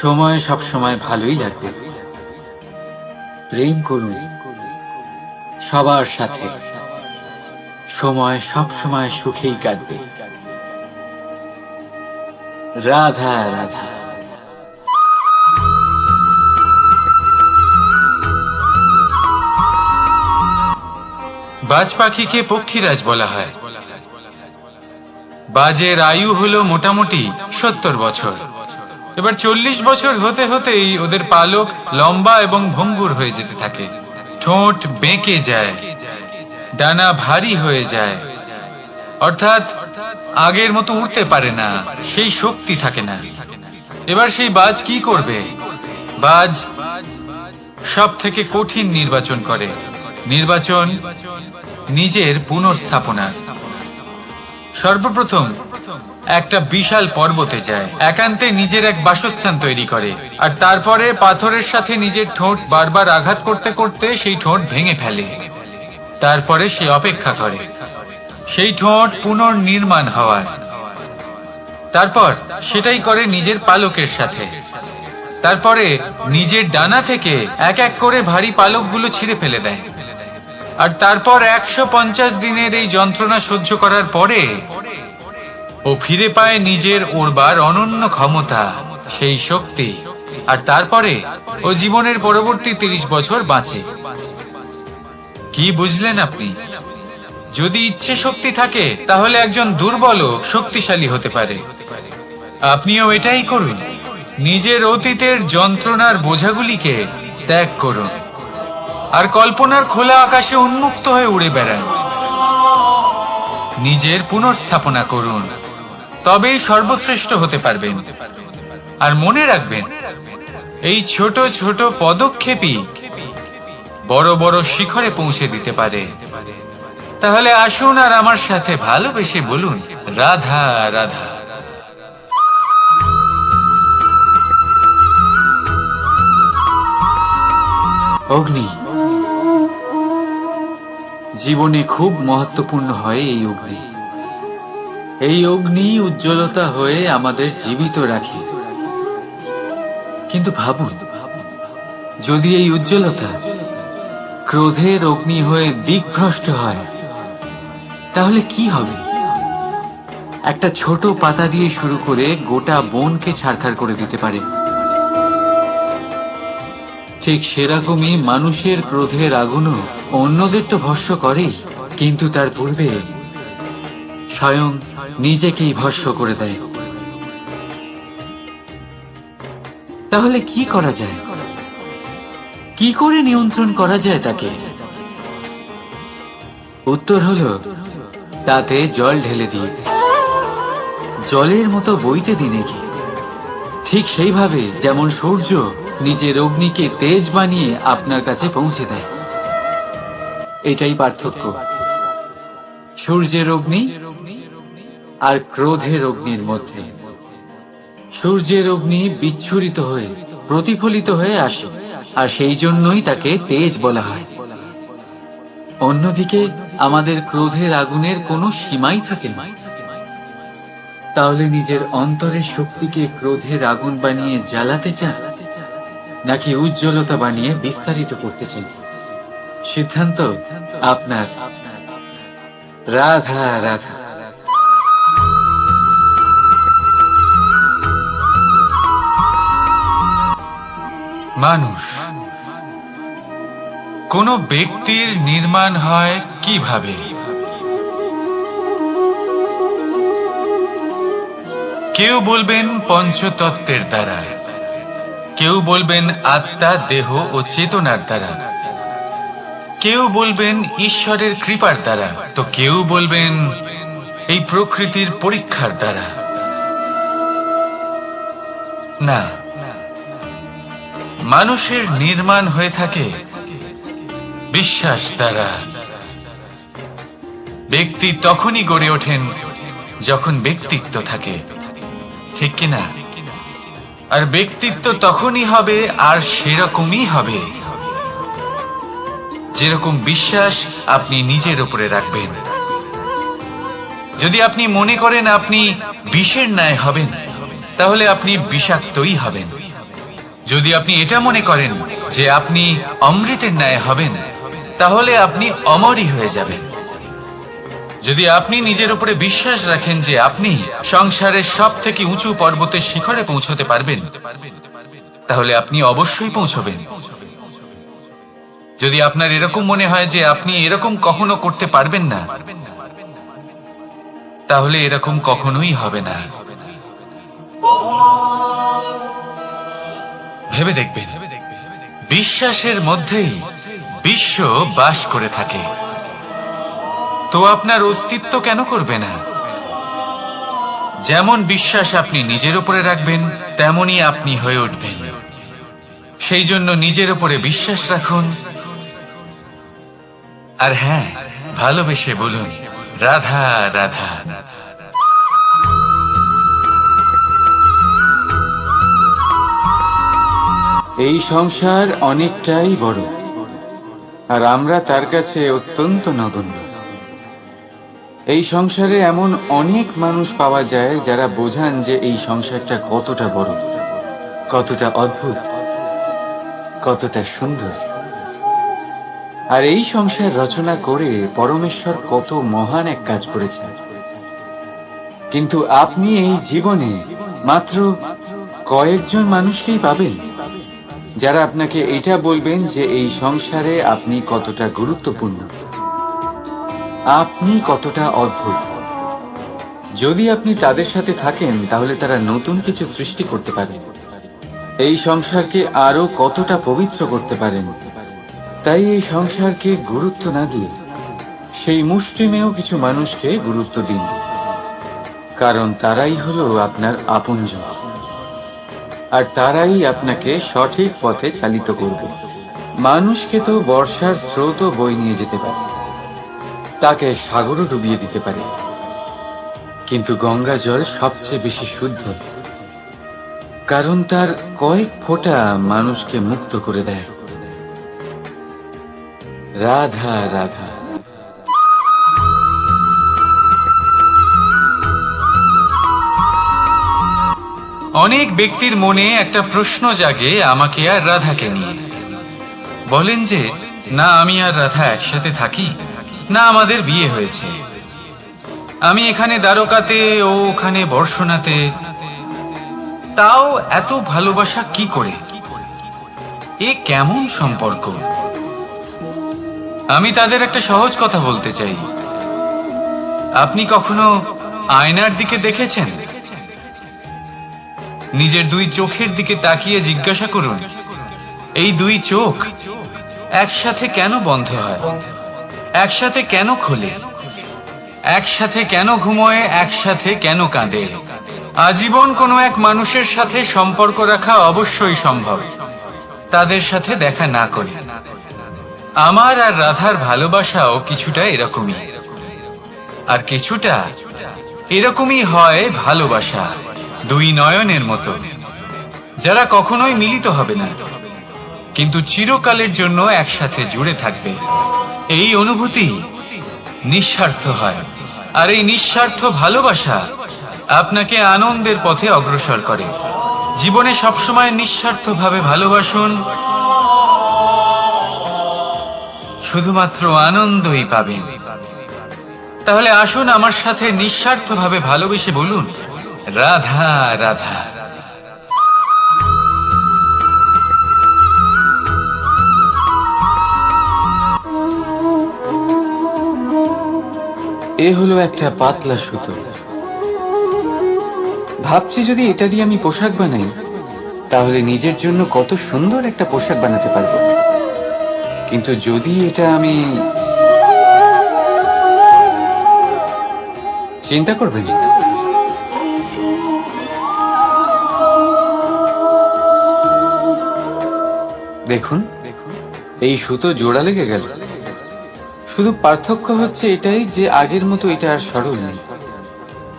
সময় সব সময় ভালোই লাগবে। প্রেম করুন সবার সাথে, সময় সব সময় সুখেই কাটবে। রাধা রাধা। বাজ পাখিকে পক্ষীরাজ বলা হয়। বাজের আয়ু হলো মোটামুটি 70 বছর। এবার 40 বছর হতে হতেই ওদের পালক লম্বা এবং ভঙ্গুর হয়ে যেতে থাকে, ঠোঁট বেঁকে যায়, ডানা ভারী হয়ে যায়, অর্থাৎ আগের মতো উড়তে পারে না, সেই শক্তি থাকে না। এবার সেই বাজ কি করবে? বাজ সব থেকে কঠিন নির্বাচন করে, নির্বাচন নিজের পুনর্স্থাপনার। সর্বপ্রথম একটা বিশাল পর্বতে যায়, একান্তে নিজের এক বাসস্থান তৈরি করে, আর তারপরে পাথরের সাথে নিজের ঠোঁট বারবার আঘাত করতে করতে সেই ঠোঁট ভেঙে ফেলে। তারপরে সে অপেক্ষা করে সেই ঠোঁট পুনর্নির্মাণ হওয়ার। তারপর সেটাই করে নিজের পালকের সাথে। তারপরে নিজের ডানা থেকে এক এক করে ভারী পালকগুলো ছিঁড়ে ফেলে দেয়। আর তারপর 150 দিনের এই যন্ত্রণা সহ্য করার পরে ও ফিরে পায় নিজের ওড়বার অনন্য ক্ষমতা, সেই শক্তি। আর তারপরে ও জীবনের পরবর্তী 30 বছর বাঁচে। কি বুঝলেন আপনি? যদি ইচ্ছে শক্তি থাকে তাহলে একজন দুর্বলও শক্তিশালী হতে পারে। আপনিও এটাই করুন, নিজের অতীতের যন্ত্রণার বোঝাগুলিকে ত্যাগ করুন আর কল্পনার খোলা আকাশে উন্মুক্ত হয়ে উড়ে বেড়ান। নিজের পুনর্স্থাপনা করুন, তবেই সর্বশ্রেষ্ঠ হতে পারবেন। আর মনে রাখবেন, এই ছোট ছোট পদক্ষেপই বড় বড় শিখরে পৌঁছে দিতে পারে। তাহলে আসুন আর আমার সাথে ভালোবেসে বলুন, রাধা রাধা। অগ্নি জীবনে খুব মহত্বপূর্ণ হয়। এই অগ্নি, এই অগ্নি উজ্জ্বলতা হয়ে আমাদের জীবিত রাখে। কিন্তু ভাবুন, যদি এই উজ্জ্বলতা ক্রোধের অগ্নি হয়ে দিকভ্রষ্ট হয়, তাহলে কি হবে? একটা ছোট পাতা দিয়ে শুরু করে গোটা বনকে ছারখার করে দিতে পারে। ঠিক সেরকমই মানুষের ক্রোধের আগুনও অন্যদের তো ভস্ম করেই, কিন্তু তার পূর্বে স্বয়ং নিজেকেই ভস্ম করে দেয়। তাহলে কি করা যায়? কি করে নিয়ন্ত্রণ করা যায় তাকে? উত্তর হলো, তাতে জল ঢেলে দিয়ে জলের মতো বইতে দিন একে। ঠিক সেইভাবে যেমন সূর্য নিজের অগ্নিকে তেজ বানিয়ে আপনার কাছে পৌঁছে দেয়। এটাই পার্থক্য সূর্যের অগ্নি আর ক্রোধের অগ্নির মধ্যে। সূর্যের অগ্নি বিচ্ছুরিত হয়ে প্রতিফলিত হয়ে আসে, আর সেই জন্যই তাকে তেজ বলা হয়। অন্যদিকে আমাদের ক্রোধের আগুনের কোনো সীমাই থাকে না। তাহলে নিজের অন্তরের শক্তিকে ক্রোধের আগুন বানিয়ে জ্বালাতে চান, নাকি উজ্জ্বলতা বানিয়ে বিস্তারিত করতে চান? সিদ্ধান্ত আপনার। রাধা রাধা। মানুষ, কোন ব্যক্তির নির্মাণ হয় কিভাবে? কেউ বলবেন পঞ্চতত্ত্বের দ্বারা, কেউ বলবেন আত্মা, দেহ ও চেতনার দ্বারা, কেউ বলবেন ঈশ্বরের কৃপার দ্বারা, তো কেউ বলবেন এই প্রকৃতির পরীক্ষার দ্বারা। না, মানুষের নির্মাণ হয়ে থাকে বিশ্বাস দ্বারা। ব্যক্তি তখনই গড়ে ওঠেন যখন ব্যক্তিত্ব থাকে, ঠিক কিনা? আর ব্যক্তিত্ব তখনই হবে আর সেরকমই হবে যেরকম বিশ্বাস আপনি নিজের উপরে রাখবেন। যদি আপনি মনে করেন আপনি বিষের ন্যায় হবেন, তাহলে আপনি বিষাক্তই হবেন। যদি আপনি এটা মনে করেন যে আপনি অমৃতের ন্যায় হবেন, তাহলে আপনি অমরই হয়ে যাবেন। যদি আপনি নিজের উপরে বিশ্বাস রাখেন যে আপনি সংসারের সব থেকে উঁচু পর্বতের শিখরে পৌঁছতে পারবেন, তাহলে আপনি অবশ্যই পৌঁছবেন। যদি আপনার এরকম মনে হয় যে আপনি এরকম কখনো করতে পারবেন না, তাহলে এরকম কখনোই হবে না। ভেবে দেখবেন, বিশ্বাসের মধ্যেই বিশ্ব বাস করে থাকে। তো আপনার অস্তিত্ব কেন করবে না? যেমন বিশ্বাস আপনি নিজের উপরে রাখবেন, তেমনই আপনি হয়ে উঠবেন। সেই জন্য নিজের উপরে বিশ্বাস রাখুন। আর হ্যাঁ, ভালোবেসে বলুন রাধা রাধা। এই সংসার অনেকটাই বড়, আর আমরা তার কাছে অত্যন্ত নগণ্য। এই সংসারে এমন অনেক মানুষ পাওয়া যায় যারা বোঝান যে এই সংসারটা কতটা বড়, কতটা অদ্ভুত, কতটা সুন্দর। আর এই সংসার রচনা করে পরমেশ্বর কত মহান এক কাজ করেছেন। কিন্তু আপনি এই জীবনে মাত্র কয়েকজন মানুষকেই পাবেন যারা আপনাকে এটা বলবেন যে এই সংসারে আপনি কতটা গুরুত্বপূর্ণ, আপনি কতটা অদ্ভুত। যদি আপনি তাদের সাথে থাকেন, তাহলে তারা নতুন কিছু সৃষ্টি করতে পারেন, এই সংসারকে আরো কতটা পবিত্র করতে পারেন। তাই এই সংসারকে গুরুত্ব না দিয়ে সেই মুষ্টিমেয় কিছু মানুষকে গুরুত্ব দিন, কারণ তারাই হলো আপনার আপনজন, আর তারাই আপনাকে সঠিক পথে চালিত করবে। মানুষকে তো বর্ষার স্রোতও বই নিয়ে যেতে পারে, তাকে সাগরও ডুবিয়ে দিতে পারে, কিন্তু গঙ্গা জল সবচেয়ে বেশি শুদ্ধ, কারণ তার কয়েক ফোঁটা মানুষকে মুক্ত করে দেয়। রাধা রাধা। অনেক ব্যক্তির মনে একটা প্রশ্ন জাগে আমাকে আর রাধাকে নিয়ে। বলেন যে না আমি আর রাধা একসাথে থাকি, না আমাদের বিয়ে হয়েছে, আমি এখানে দ্বারকাতে, ও ওখানে বর্ষণাতে, তাও এত ভালোবাসা কি করে? এ কেমন সম্পর্ক? আমি তাদের একটা সহজ কথা বলতে চাই। আপনি কখনো আয়নার দিকে দেখেছেন? নিজের দুই চোখের দিকে তাকিয়ে জিজ্ঞাসা করুন, এই দুই চোখ একসাথে কেন বন্ধ হয়, একসাথে কেন খোলে, একসাথে কেন ঘুমোয়, একসাথে কেন কাঁদে? আজীবন কোনো এক মানুষের সাথে সম্পর্ক রাখা অবশ্যই সম্ভব, তাদের সাথে দেখা না করে। আমার আর রাধার ভালোবাসাও কিছুটা এরকমই, আর কিছুটা এরকমই হয় ভালোবাসা দুই নয়নের মতো, যারা কখনোই মিলিত হবে না, কিন্তু চিরকালের জন্য একসাথে জুড়ে থাকবে। এই অনুভূতি নিঃস্বার্থ হয়, আর এই নিঃস্বার্থ ভালোবাসা আপনাকে আনন্দের পথে অগ্রসর করে। জীবনে সবসময় নিঃস্বার্থভাবে ভালোবাসুন, শুধুমাত্র আনন্দই পাবেন। তাহলে আসুন আমার সাথে নিঃস্বার্থভাবে ভালোবেসে বলুন রাধা রাধা। এ হলো একটা পাতলা সুতো। ভাবছি যদি এটা দিয়ে আমি পোশাক বানাই, তাহলে নিজের জন্য কত সুন্দর একটা পোশাক বানাতে পারবো। কিন্তু যদি এটা আমি চিন্তা করবেন। দেখুন, এই সুতো জোড়া লেগে গেল। শুধু পার্থক্য হচ্ছে এটাই যে আগের মতো এটা আর সরল নেই,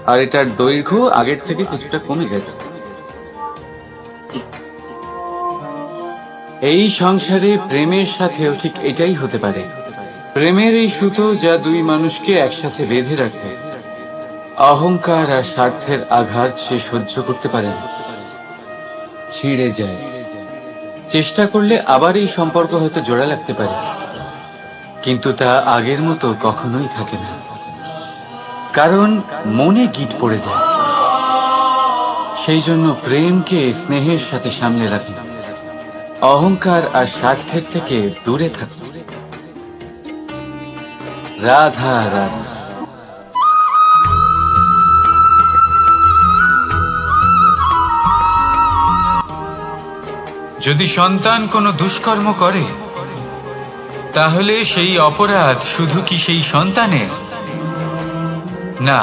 আর এটার দৈর্ঘ্য আগের থেকে কিছুটা কমে গেছে। এই সংসারে প্রেমের সাথেও ঠিক এটাই হতে পারে। প্রেমের এই সুতো যা দুই মানুষকে একসাথে বেঁধে রাখবে, অহংকার আর স্বার্থের আঘাত সে সহ্য করতে পারে না, ছিঁড়ে যায়। চেষ্টা করলে আবার এই সম্পর্ক হয়তো জোড়া লাগতে পারে, কিন্তু তা আগের মতো কখনোই থাকে না, কারণ মনে গিট পড়ে যায়। সেই জন্য প্রেমকে স্নেহের সাথে সামলে রাখুন, অহংকার আর স্বার্থের থেকে দূরে থাকুন। রাধা রাধা। যদি সন্তান কোনো দুষ্কর্ম করে, তাহলে সেই অপরাধ শুধু কি সেই সন্তানের? না,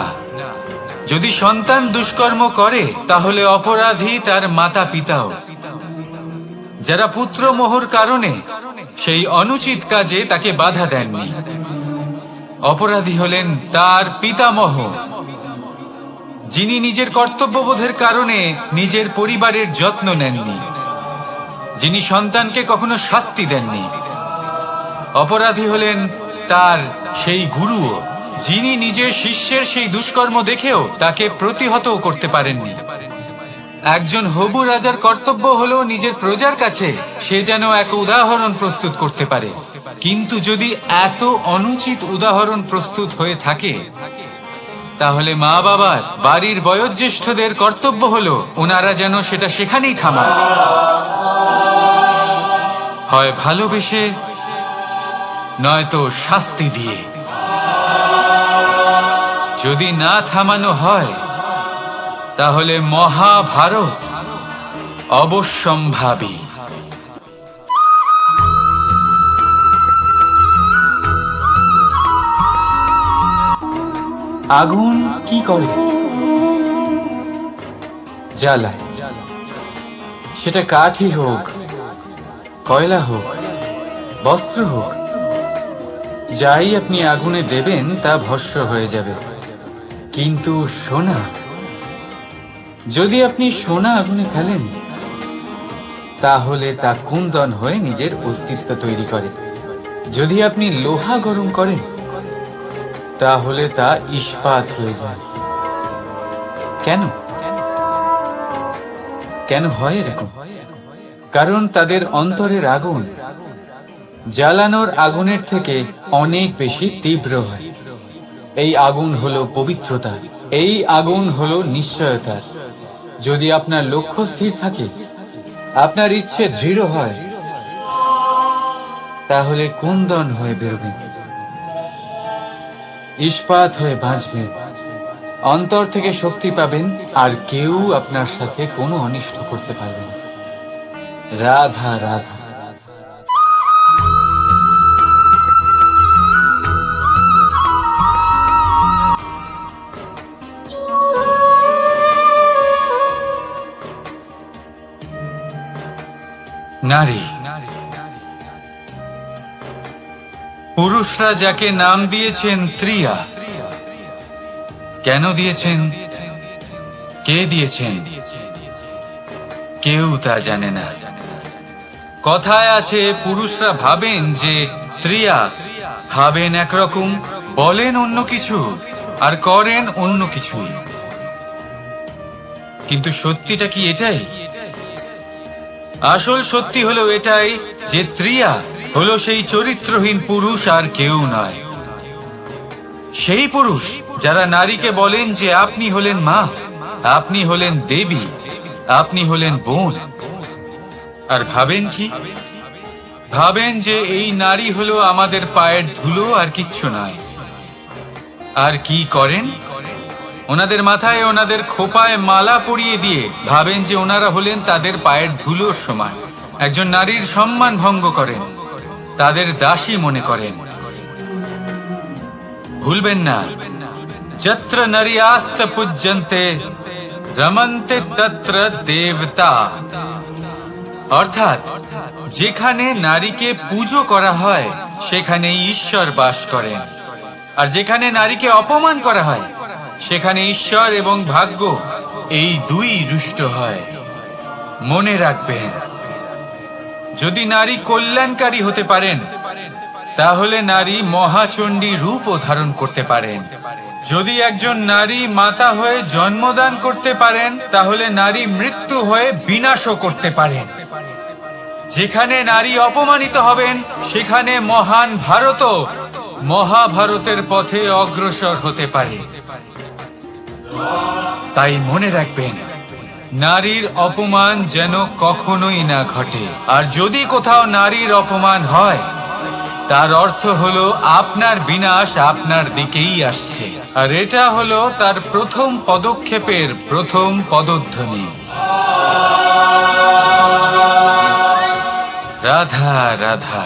যদি সন্তান দুষ্কর্ম করে তাহলে অপরাধী তার মাতা পিতাও, যারা পুত্র মোহর কারণে সেই অনুচিত কাজে তাকে বাধা দেননি। অপরাধী হলেন তার পিতামহ, যিনি নিজের কর্তব্যবোধের কারণে নিজের পরিবারের যত্ন নেননি, যিনি সন্তানকে কখনো শাস্তি দেননি। অপরাধী হলেন তার সেই গুরুও, যিনি নিজের শিষ্যের সেই দুষ্কর্ম দেখেও তাকে প্রতিহত করতে পারেননি। একজন হবু রাজার কর্তব্য হলো নিজের প্রজার কাছে সে যেন এক উদাহরণ প্রস্তুত করতে পারে, কিন্তু যদি এত অনুচিত উদাহরণ প্রস্তুত হয়ে থাকে, তাহলে মা বাবার, বাড়ির বয়োজ্যেষ্ঠদের কর্তব্য হলো ওনারা যেন সেটা সেখানেই থামান, হয় ভালোবেসে নয়তো শাস্তি দিয়ে। যদি না থামানো হয় তাহলে মহাভারত অবশ্যম্ভাবী। আগুন কি করে? জ্বালায়। সেটা কাঠই হোক, কয়লা হোক, বস্ত্র হোক, যাই আপনি আগুনে দেবেন তা ভস্ম হয়ে যাবে। কিন্তু সোনা, যদি আপনি সোনা আগুনে ফেলেন, তাহলে তা কুন্দন হয়ে নিজের অস্তিত্ব তৈরি করে। যদি আপনি লোহা গরম করেন, তাহলে তা ইস্পাত হয়ে যায়। কেন? কেন হয় এরকম? কারণ তাদের অন্তরের আগুন জ্বালানোর আগুনের থেকে অনেক বেশি তীব্র হয়। এই আগুন হলো পবিত্রতা, এই আগুন হলো নিশ্চয়তা। যদি আপনার লক্ষ্য স্থির থাকে, আপনার ইচ্ছে দৃঢ় হয়, তাহলে কুন্দন হয়ে বেরোবেন, ইস্পাত হয়ে বাঁচবেন, অন্তর থেকে শক্তি পাবেন, আর কেউ আপনার সাথে কোনো অনিষ্ট করতে পারবে না। রাধা রাধা। নারী, পুরুষরা যাকে নাম দিয়েছেন ত্রিয়া, কেন দিয়েছেন, কে দিয়েছেন, কেউ তা জানে না। কথায় আছে পুরুষরা ভাবেন যে ত্রিয়া, ভাবেন একরকম, বলেন অন্য কিছু, আর করেন অন্য কিছুই। কিন্তু সত্যিটা কি এটাই? আসল সত্যি হলো এটাই যে ত্রিয়া হলো সেই চরিত্রহীন পুরুষ, আর কেউ নয়। সেই পুরুষ যারা নারীকে বলেন যে আপনি হলেন মা, আপনি হলেন দেবী, আপনি হলেন বোন, আর ভাবেন কি? ভাবেন যে এই নারী হলো আমাদের পায়ের ধুলো, আর কিচ্ছু নয়। আর কি করেন? ওনাদের মাথায়, ওনাদের খোপায় মালা পরিয়ে দিয়ে ভাবেন যে ওনারা হলেন তাদের পায়ের ধুলোর সমান। একজন নারীর সম্মান ভঙ্গ করেন, তাদের দাসী মনে করেন। ভুলবেন না, যত্র নারীয়াস্ত পূজ্যন্তে রমন্তে তত্র দেবতা। অর্থাৎ যেখানে নারীকে পুজো করা হয় সেখানে ঈশ্বর বাস করেন, আর যেখানে নারীকে অপমান করা হয় সেখানে ঈশ্বর এবং ভাগ্য এই দুই রুষ্ট হয়। মনে রাখবেন, যদি নারী কল্যাণকারী হতে পারেন তাহলে নারী মহাচণ্ডী রূপও ধারণ করতে পারেন। যদি একজন নারী মাতা হয়ে জন্মদান করতে পারেন তাহলে নারী মৃত্যু হয়ে বিনাশও করতে পারেন। যেখানে নারী অপমানিত হবেন সেখানে মহান ভারতও মহাভারতের পথে অগ্রসর হতে পারে। তাই মনে রাখবেন, নারীর অপমান যেন কখনোই না ঘটে। আর যদি কোথাও নারীর অপমান হয় তার অর্থ হলো আপনার বিনাশ আপনার দিকেই আসছে, আর এটা হলো তার প্রথম পদক্ষেপের প্রথম পদধ্বনি। রাধা রাধা।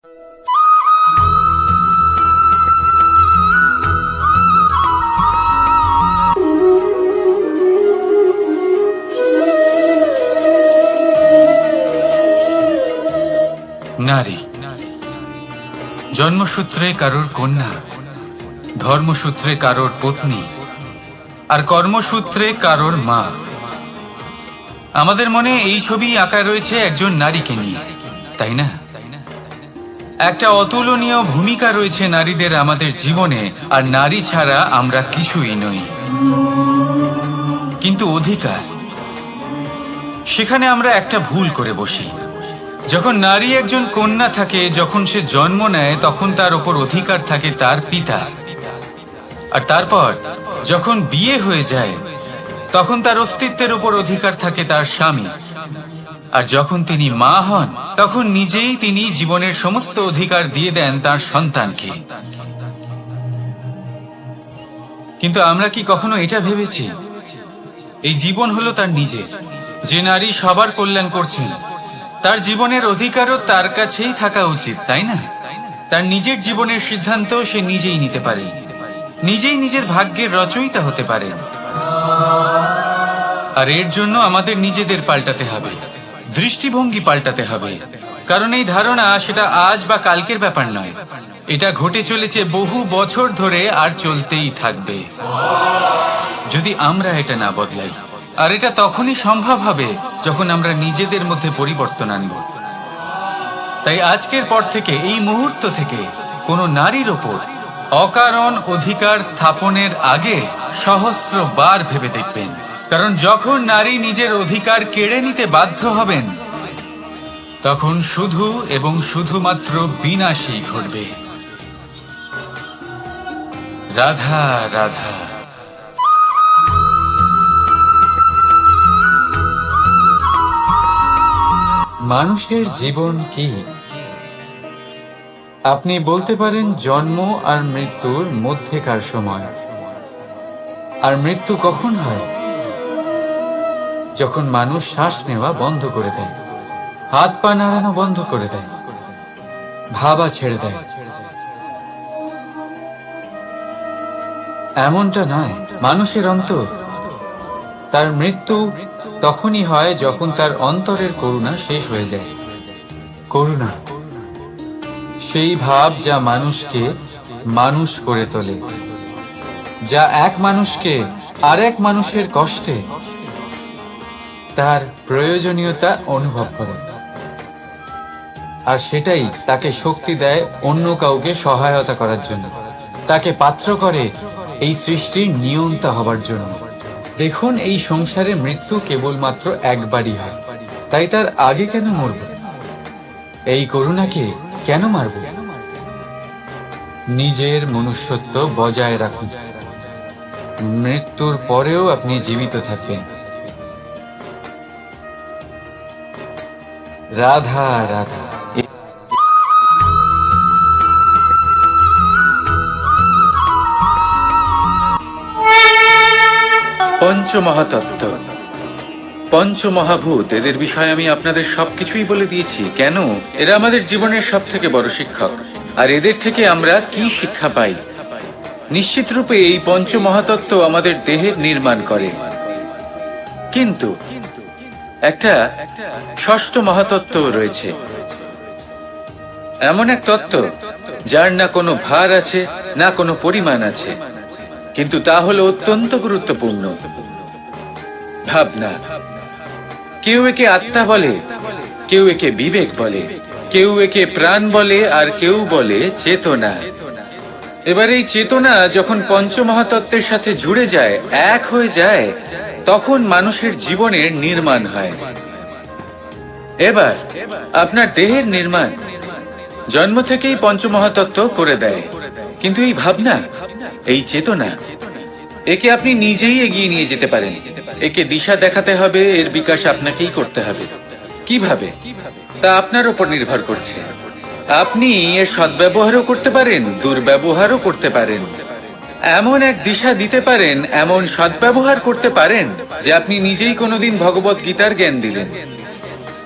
নারী জন্মসূত্রে কারোর কন্যা, ধর্মসূত্রে কারোর পত্নী, আর কর্মসূত্রে কারোর মা। আমাদের মনে এই ছবি আঁকা রয়েছে একজন নারীকে নিয়ে, তাই না? একটা অতুলনীয় ভূমিকা রয়েছে নারীদের আমাদের জীবনে, আর নারী ছাড়া আমরা কিছুই নই। কিন্তু অধিকার, সেখানে আমরা একটা ভুল করে বসি। যখন নারী একজন কন্যা থাকে, যখন সে জন্ম নেয়, তখন তার ওপর অধিকার থাকে তার পিতার। আর তারপর যখন বিয়ে হয়ে যায়, তখন তার অস্তিত্বের উপর অধিকার থাকে তার স্বামী। আর যখন তিনি মা হন, তখন নিজেই তিনি জীবনের সমস্ত অধিকার দিয়ে দেন তার সন্তানকে। কিন্তু আমরা কি কখনো এটা ভেবেছি এই জীবন হলো তার নিজের? যে নারী সবার কল্যাণ করছেন, তার জীবনের অধিকারও তার কাছেই থাকা উচিত, তাই না? তার নিজের জীবনের সিদ্ধান্ত সে নিজেই নিতে পারে, নিজেই নিজের ভাগ্যের রচয়িতা হতে পারে। আর এর জন্য আমাদের নিজেদের পাল্টাতে হবে, দৃষ্টিভঙ্গি পাল্টাতে হবে। কারণ এই ধারণা সেটা আজ বা কালকের ব্যাপার নয়, এটা ঘটে চলেছে বহু বছর ধরে, আর চলতেই থাকবে যদি আমরা এটা না বদলাই। আর এটা তখনই সম্ভব হবে যখন আমরা নিজেদের মধ্যে পরিবর্তন আনব। তাই আজকের পর থেকে, এই মুহূর্ত থেকে, কোনো নারীর ওপর অকারণ অধিকার স্থাপনের আগে সহস্রবার ভেবে দেখবেন। কারণ যখন নারী নিজের অধিকার কেড়ে নিতে বাধ্য হবেন, তখন শুধু এবং শুধুমাত্র বিনাশই ঘটবে। রাধা রাধা। মানুষের জীবন কি? আপনি বলতে পারেন জন্ম আর মৃত্যুর মধ্যেকার সময়। আর মৃত্যু কখন হয়? যখন মানুষ শ্বাস নেওয়া বন্ধ করে দেয়, হাত পা নাড়ানো বন্ধ করে দেয়, ভাবা ছেড়ে দেয়। এমনটা নয়, মানুষের অন্তর। তার মৃত্যু তখনই হয় যখন তার অন্তরের করুণা শেষ হয়ে যায়। করুণা, সেই ভাব যা মানুষকে মানুষ করে তোলে, যা এক মানুষকে আরেক মানুষের কষ্টে তার প্রয়োজনীয়তা অনুভব করে। আর সেটাই তাকে শক্তি দেয় অন্য কাউকে সহায়তা করার জন্য, তাকে পাত্র করে এই সৃষ্টির নিয়ন্তা হবার জন্য। দেখুন, এই সংসারে মৃত্যু কেবলমাত্র একবারই হয়, তাই তার আগে কেন মরব? এই করুণাকে কেন মারব? নিজের মনুষ্যত্ব বজায় রাখুন। মৃত্যুর পরেও আপনি জীবিত থাকবেন। রাধা রাধা। পঞ্চমহাতত্ত্ব, পঞ্চমহাভূত, এদের বিষয়ে আমি আপনাদের সবকিছুই বলে দিয়েছি। কেন? এরা আমাদের জীবনের সব থেকে বড় শিক্ষক। আর এদের থেকে আমরা কি শিক্ষা পাই? নিশ্চিত রূপে এই পঞ্চমহাতত্ত্ব আমাদের দেহের নির্মাণ করে। কিন্তু একটা ষষ্ঠ মহাতত্ত্ব রয়েছে, এমন এক তত্ত্ব যার না কোনো ভার আছে, না কোনো পরিমাণ আছে, কিন্তু তা হলো অত্যন্ত গুরুত্বপূর্ণ। ভাবনা। কেউ একে আত্মা বলে, কেউ একে বিবেক বলে, কেউ একে প্রাণ বলে, আর কেউ বলে চেতনা। এবার এই চেতনা যখন পঞ্চমহাতত্ত্বের সাথে জুড়ে যায়, এক হয়ে যায়, তখন মানুষের জীবনের নির্মাণ হয়। এবার আপনার দেহের নির্মাণ জন্ম থেকেই পঞ্চমহাতত্ত্ব করে দেয়। কিন্তু এই ভাবনা, এই চেতনা, একে আপনি নিজেই এগিয়ে নিয়ে যেতে পারেন। একে দিশা দেখাতে হবে, এর বিকাশ আপনাকেই করতে হবে। কিভাবে? তা আপনার উপর নির্ভর করছে। আপনি এর সদ্ব্যবহারও করতে পারেন, দুর্ব্যবহারও করতে পারেন। এমন এক দিশা দিতে পারেন, এমন সদ্ব্যবহার করতে পারেন যে আপনি নিজেই কোনোদিন ভগবত গীতার জ্ঞান দিলেন।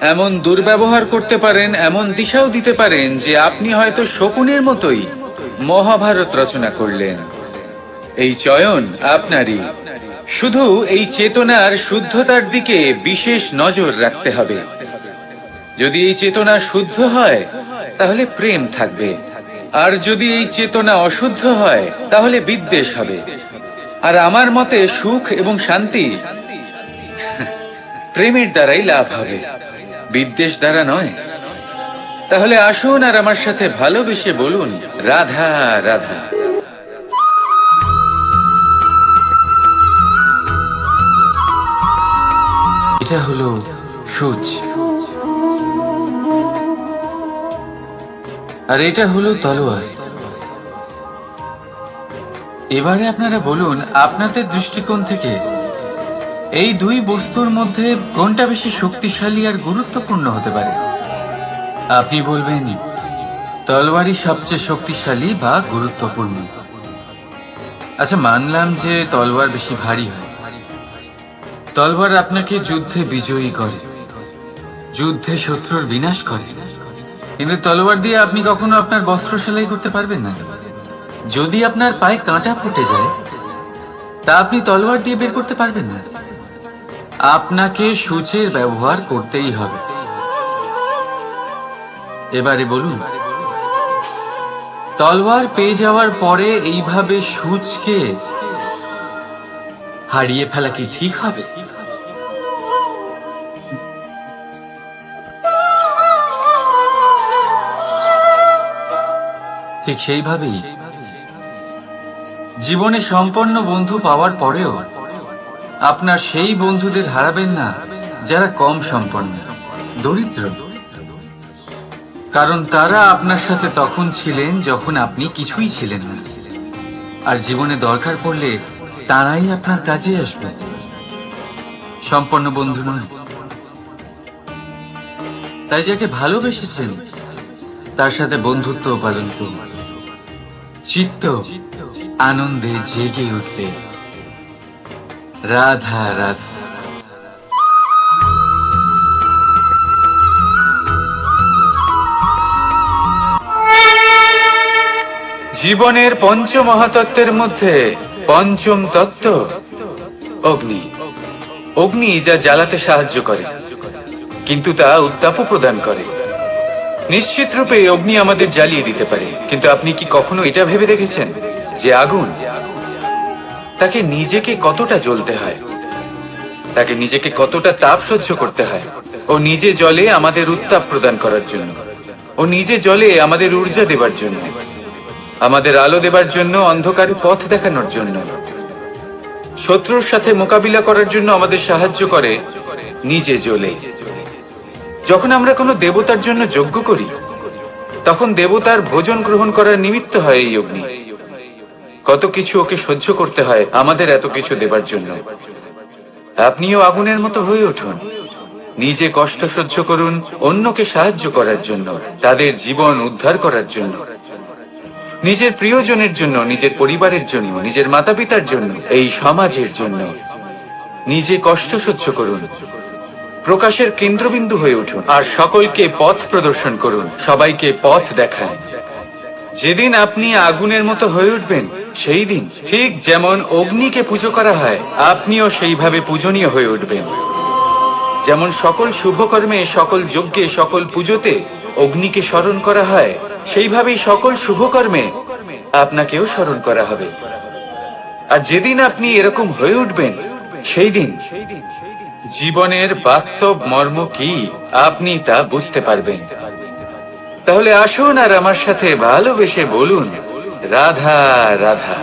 এমন দুর্ব্যবহার করতে পারেন, এমন দিশাও দিতে পারেন যে আপনি হয়তো শকুনের মতোই মহাভারত রচনা করলেন। এই চয়ন আপনারই। শুধু এই চেতনার শুদ্ধতার দিকে বিশেষ নজর রাখতে হবে। যদি এই চেতনা শুদ্ধ হয় তাহলে প্রেম থাকবে, আর যদি এই চেতনা অশুদ্ধ হয় তাহলে বিদ্বেষ হবে। আর আমার মতে সুখ এবং শান্তি প্রেমের দ্বারাই লাভ হবে, বিদ্বেষ দ্বারা নয়। তাহলে আসুন আর আমার সাথে ভালোবেসে বলুন, রাধা রাধা। এটা হলো সূচ, আর এটা হলো তলোয়ার। এবারে আপনারা বলুন, আপনাদের দৃষ্টিকোণ থেকে এই দুই বস্তুর মধ্যে কোনটা বেশি শক্তিশালী আর গুরুত্বপূর্ণ হতে পারে? আপনি বলবেন তলোয়ারই সবচেয়ে শক্তিশালী বা গুরুত্বপূর্ণ। আচ্ছা, মানলাম যে তলোয়ার বেশি ভারী হয়। তলোয়ার আপনাকে যুদ্ধে বিজয়ী করে, যুদ্ধে শত্রুর বিনাশ করে, কিন্তু তলোয়ার দিয়ে আপনি কখনো আপনার বস্ত্র সেলাই করতে পারবেন না। যদি আপনার পায়ে কাঁটা ফুটে যায় তা আপনি তলোয়ার দিয়ে বের করতে পারবেন না। আপনাকে সূচের ব্যবহার করতেই হবে। এবারে বলুন, তলোয়ার পেয়ে যাওয়ার পরে এইভাবে সূচকে হারিয়ে ফেলা কি ঠিক হবে? ঠিক সেইভাবেই জীবনে সম্পন্ন বন্ধু পাওয়ার পরেও আপনার সেই বন্ধুদের হারাবেন না যারা কম সম্পন্ন, দরিদ্র। কারণ তারা আপনার সাথে তখন ছিলেন যখন আপনি কিছুই ছিলেন না, আর জীবনে দরকার পড়লে তারাই আপনার কাজে আসবে, সম্পন্ন বন্ধু নয়। তাই যাকে ভালোবেসেছেন তার সাথে বন্ধুত্ব পালন করুন। চিত্ত আনন্দে জেগে উঠবে। রাধা রাধা। জীবনের পঞ্চ মহাতত্ত্বের মধ্যে পঞ্চম তত্ত্ব অগ্নি। অগ্নি যা জ্বালাতে সাহায্য করে, কিন্তু তা উত্তাপও প্রদান করে। নিশ্চিত রূপে অগ্নি আমাদের জ্বালিয়ে দিতে পারে, কিন্তু আপনি কি কখনো এটা ভেবে দেখেছেন যে আগুন, তাকে নিজেকে কতটা জ্বলতে হয়, তাকে নিজেকে কতটা তাপ সহ্য করতে হয়? ও নিজে জ্বলে আমাদের উত্তাপ প্রদান করার জন্য, ও নিজে জ্বলে আমাদের ঊর্জা দেবার জন্য, আমাদের আলো দেবার জন্য, অন্ধকারে পথ দেখানোর জন্য, শত্রুর সাথে মোকাবিলা করার জন্য আমাদের সাহায্য করে, নিজে জ্বলে। যখন আমরা কোনো দেবতার জন্য যজ্ঞ করি তখন দেবতার ভোজন গ্রহণ করার নিমিত্ত হয় এই অগ্নি। কত কিছু ওকে সহ্য করতে হয় আমাদের এত কিছু দেবার জন্য। আপনিও আগুনের মতো হয়ে উঠুন, নিজে কষ্ট সহ্য করুন অন্যকে সাহায্য করার জন্য, তাদের জীবন উদ্ধার করার জন্য, নিজের প্রিয়জনের জন্য, নিজের পরিবারের জন্য, নিজের মাতা পিতার জন্য, এই সমাজের জন্য। নিজে কষ্ট সহ্য করুন, প্রকাশের কেন্দ্রবিন্দু হয়ে উঠুন, আর সকলকে পথ প্রদর্শন করুন, সবাইকে পথ দেখান। যেদিন আপনি আগুনের মতো হয়ে উঠবেন সেই দিন, ঠিক যেমন অগ্নিকে পুজো করা হয়, আপনিও সেইভাবে পূজনীয় হয়ে উঠবেন। যেমন সকল শুভকর্মে, সকল যজ্ঞে, সকল পুজোতে অগ্নিকে স্মরণ করা হয়, সেইভাবেই সকল শুভকর্মে আপনাকেও স্মরণ করা হবে। আর যেদিন আপনি এরকম হয়ে উঠবেন সেই দিন জীবনের বাস্তব মর্ম কি আপনি তা বুঝতে পারবেন। তাহলে আসুন আর আমার সাথে ভালোবেসে বলুন, রাধা রাধা।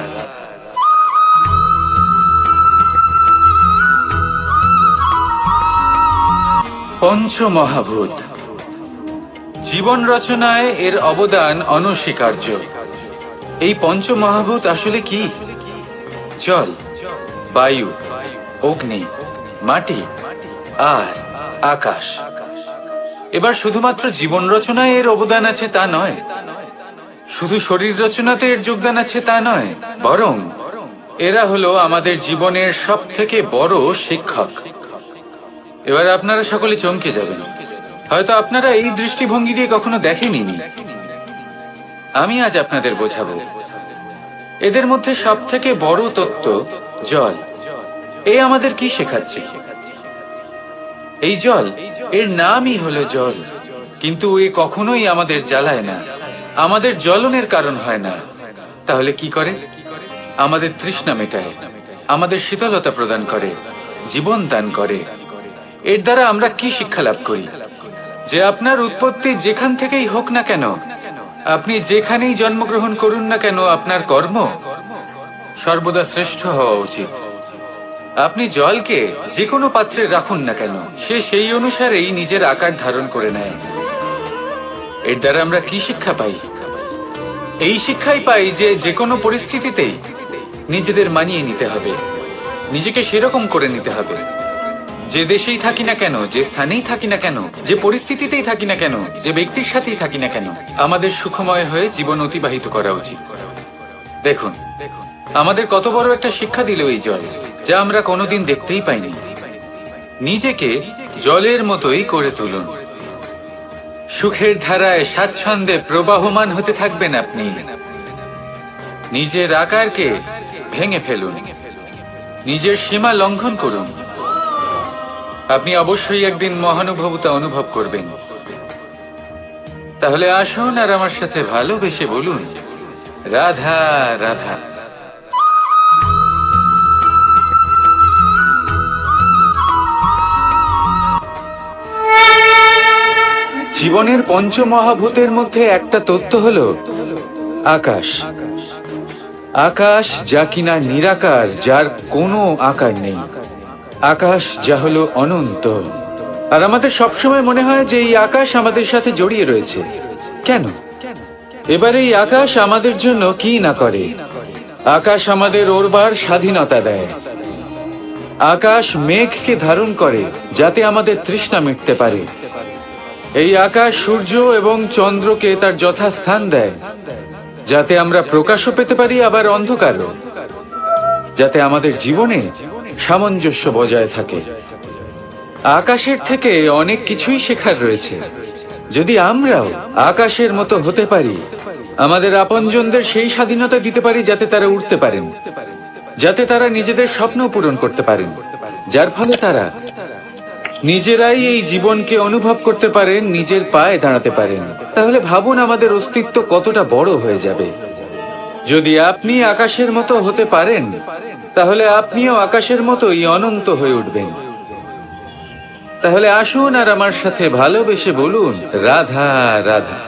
পঞ্চমহাভূত। জীবন রচনায় এর অবদান অনস্বীকার্য। এই পঞ্চমহাভূত আসলে কি? জল, বায়ু, অগ্নি, মাটি আর আকাশ। এবার শুধুমাত্র জীবন রচনায় এর অবদান আছে তা নয়, শুধু শরীর রচনাতে এর যোগদান আছে তা নয়, বরং এরা হলো আমাদের জীবনের সব থেকে বড় শিক্ষক। এবার আপনারা সকলে চমকে যাবেন। হয়তো আপনারা এই দৃষ্টিভঙ্গি দিয়ে কখনো দেখেনি। আমি আজ আপনাদের বোঝাবো। এদের মধ্যে সব থেকে বড় তত্ত্ব জল। এ আমাদের কি শেখাচ্ছে? এই জল, এর নামই হলো জল, কিন্তু এ কখনোই আমাদের জ্বালায় না, আমাদের জ্বলনের কারণ হয় না। তাহলে কি করে? আমাদের তৃষ্ণা মেটায়, আমাদের শীতলতা প্রদান করে, জীবন দান করে। এর দ্বারা আমরা কি শিক্ষা লাভ করি? যে আপনার উৎপত্তি যেখান থেকেই হোক না কেন, আপনি যেখানেই জন্মগ্রহণ করুন না কেন, আপনার কর্ম সর্বদা শ্রেষ্ঠ হওয়া উচিত। আপনি জলকে যে কোনো পাত্রে রাখুন না কেন, সে সেই অনুসারেই নিজের আকার ধারণ করে নেয়। এর দ্বারা আমরা কি শিক্ষা পাই? এই শিক্ষাই পাই যে যে কোনো পরিস্থিতিতেই নিজেদের মানিয়ে নিতে হবে, নিজেকে সেরকম করে নিতে হবে। যে দেশেই থাকি না কেন, যে স্থানেই থাকি না কেন, যে পরিস্থিতিতেই থাকি না কেন, যে ব্যক্তির সাথেই থাকি না কেন, আমাদের সুখময় হয়ে জীবন অতিবাহিত করা উচিত। দেখুন, আমাদের কত বড় একটা শিক্ষা দিল এই জল, যা আমরা কোনোদিন দেখতেই পাইনি। নিজেকে জলের মতোই করে তুলুন। সুখের ধারায় স্বাচ্ছন্দ্যে প্রবাহমান হতে থাকবেন আপনি। নিজের আকারকে ভেঙে ফেলুন, নিজের সীমা লঙ্ঘন করুন। আপনি অবশ্যই একদিন মহানুভবতা অনুভব করবেন। তাহলে আসুন আর আমার সাথে ভালোবেসে বলুন, রাধা রাধা। জীবনের পঞ্চমহাভূতের মধ্যে একটা তত্ত্ব হলো আকাশ। আকাশ যা কিনা নিরাকার, যার কোনো আকার নেই। আকাশ যা হলো অনন্ত। আর আমাদের সবসময় মনে হয় যে এই আকাশ আমাদের সাথে জড়িয়ে রয়েছে। কেন? এবার এই আকাশ আমাদের জন্য কি না করে। আকাশ আমাদের ওড়বার স্বাধীনতা দেয়। আকাশ মেঘকে ধারণ করে যাতে আমাদের তৃষ্ণা মিটতে পারে। এই আকাশ সূর্য এবং চন্দ্রকে তার যথাস্থান দেয়, যাতে আমরা প্রকাশও পেতে পারি, আবার অন্ধকারও, যাতে আমাদের জীবনে সামঞ্জস্য বজায় থাকে। আকাশের থেকে অনেক কিছুই শেখার রয়েছে। যদি আমরাও আকাশের মতো হতে পারি, আমাদের আপনজনদের সেই স্বাধীনতা দিতে পারি যাতে তারা উঠতে পারেন, যাতে তারা নিজেদের স্বপ্ন পূরণ করতে পারেন, যার ফলে তারা নিজেরাই এই জীবনকে অনুভব করতে পারেন, নিজের পায়ে দাঁড়াতে পারেন, তাহলে ভাবুন আমাদের অস্তিত্ব কতটা বড় হয়ে যাবে। যদি আপনি আকাশের মতো হতে পারেন, তাহলে আপনিও আকাশের মতোই অনন্ত হয়ে উঠবেন। তাহলে আসুন আর আমার সাথে ভালোবেসে বলুন, রাধা রাধা।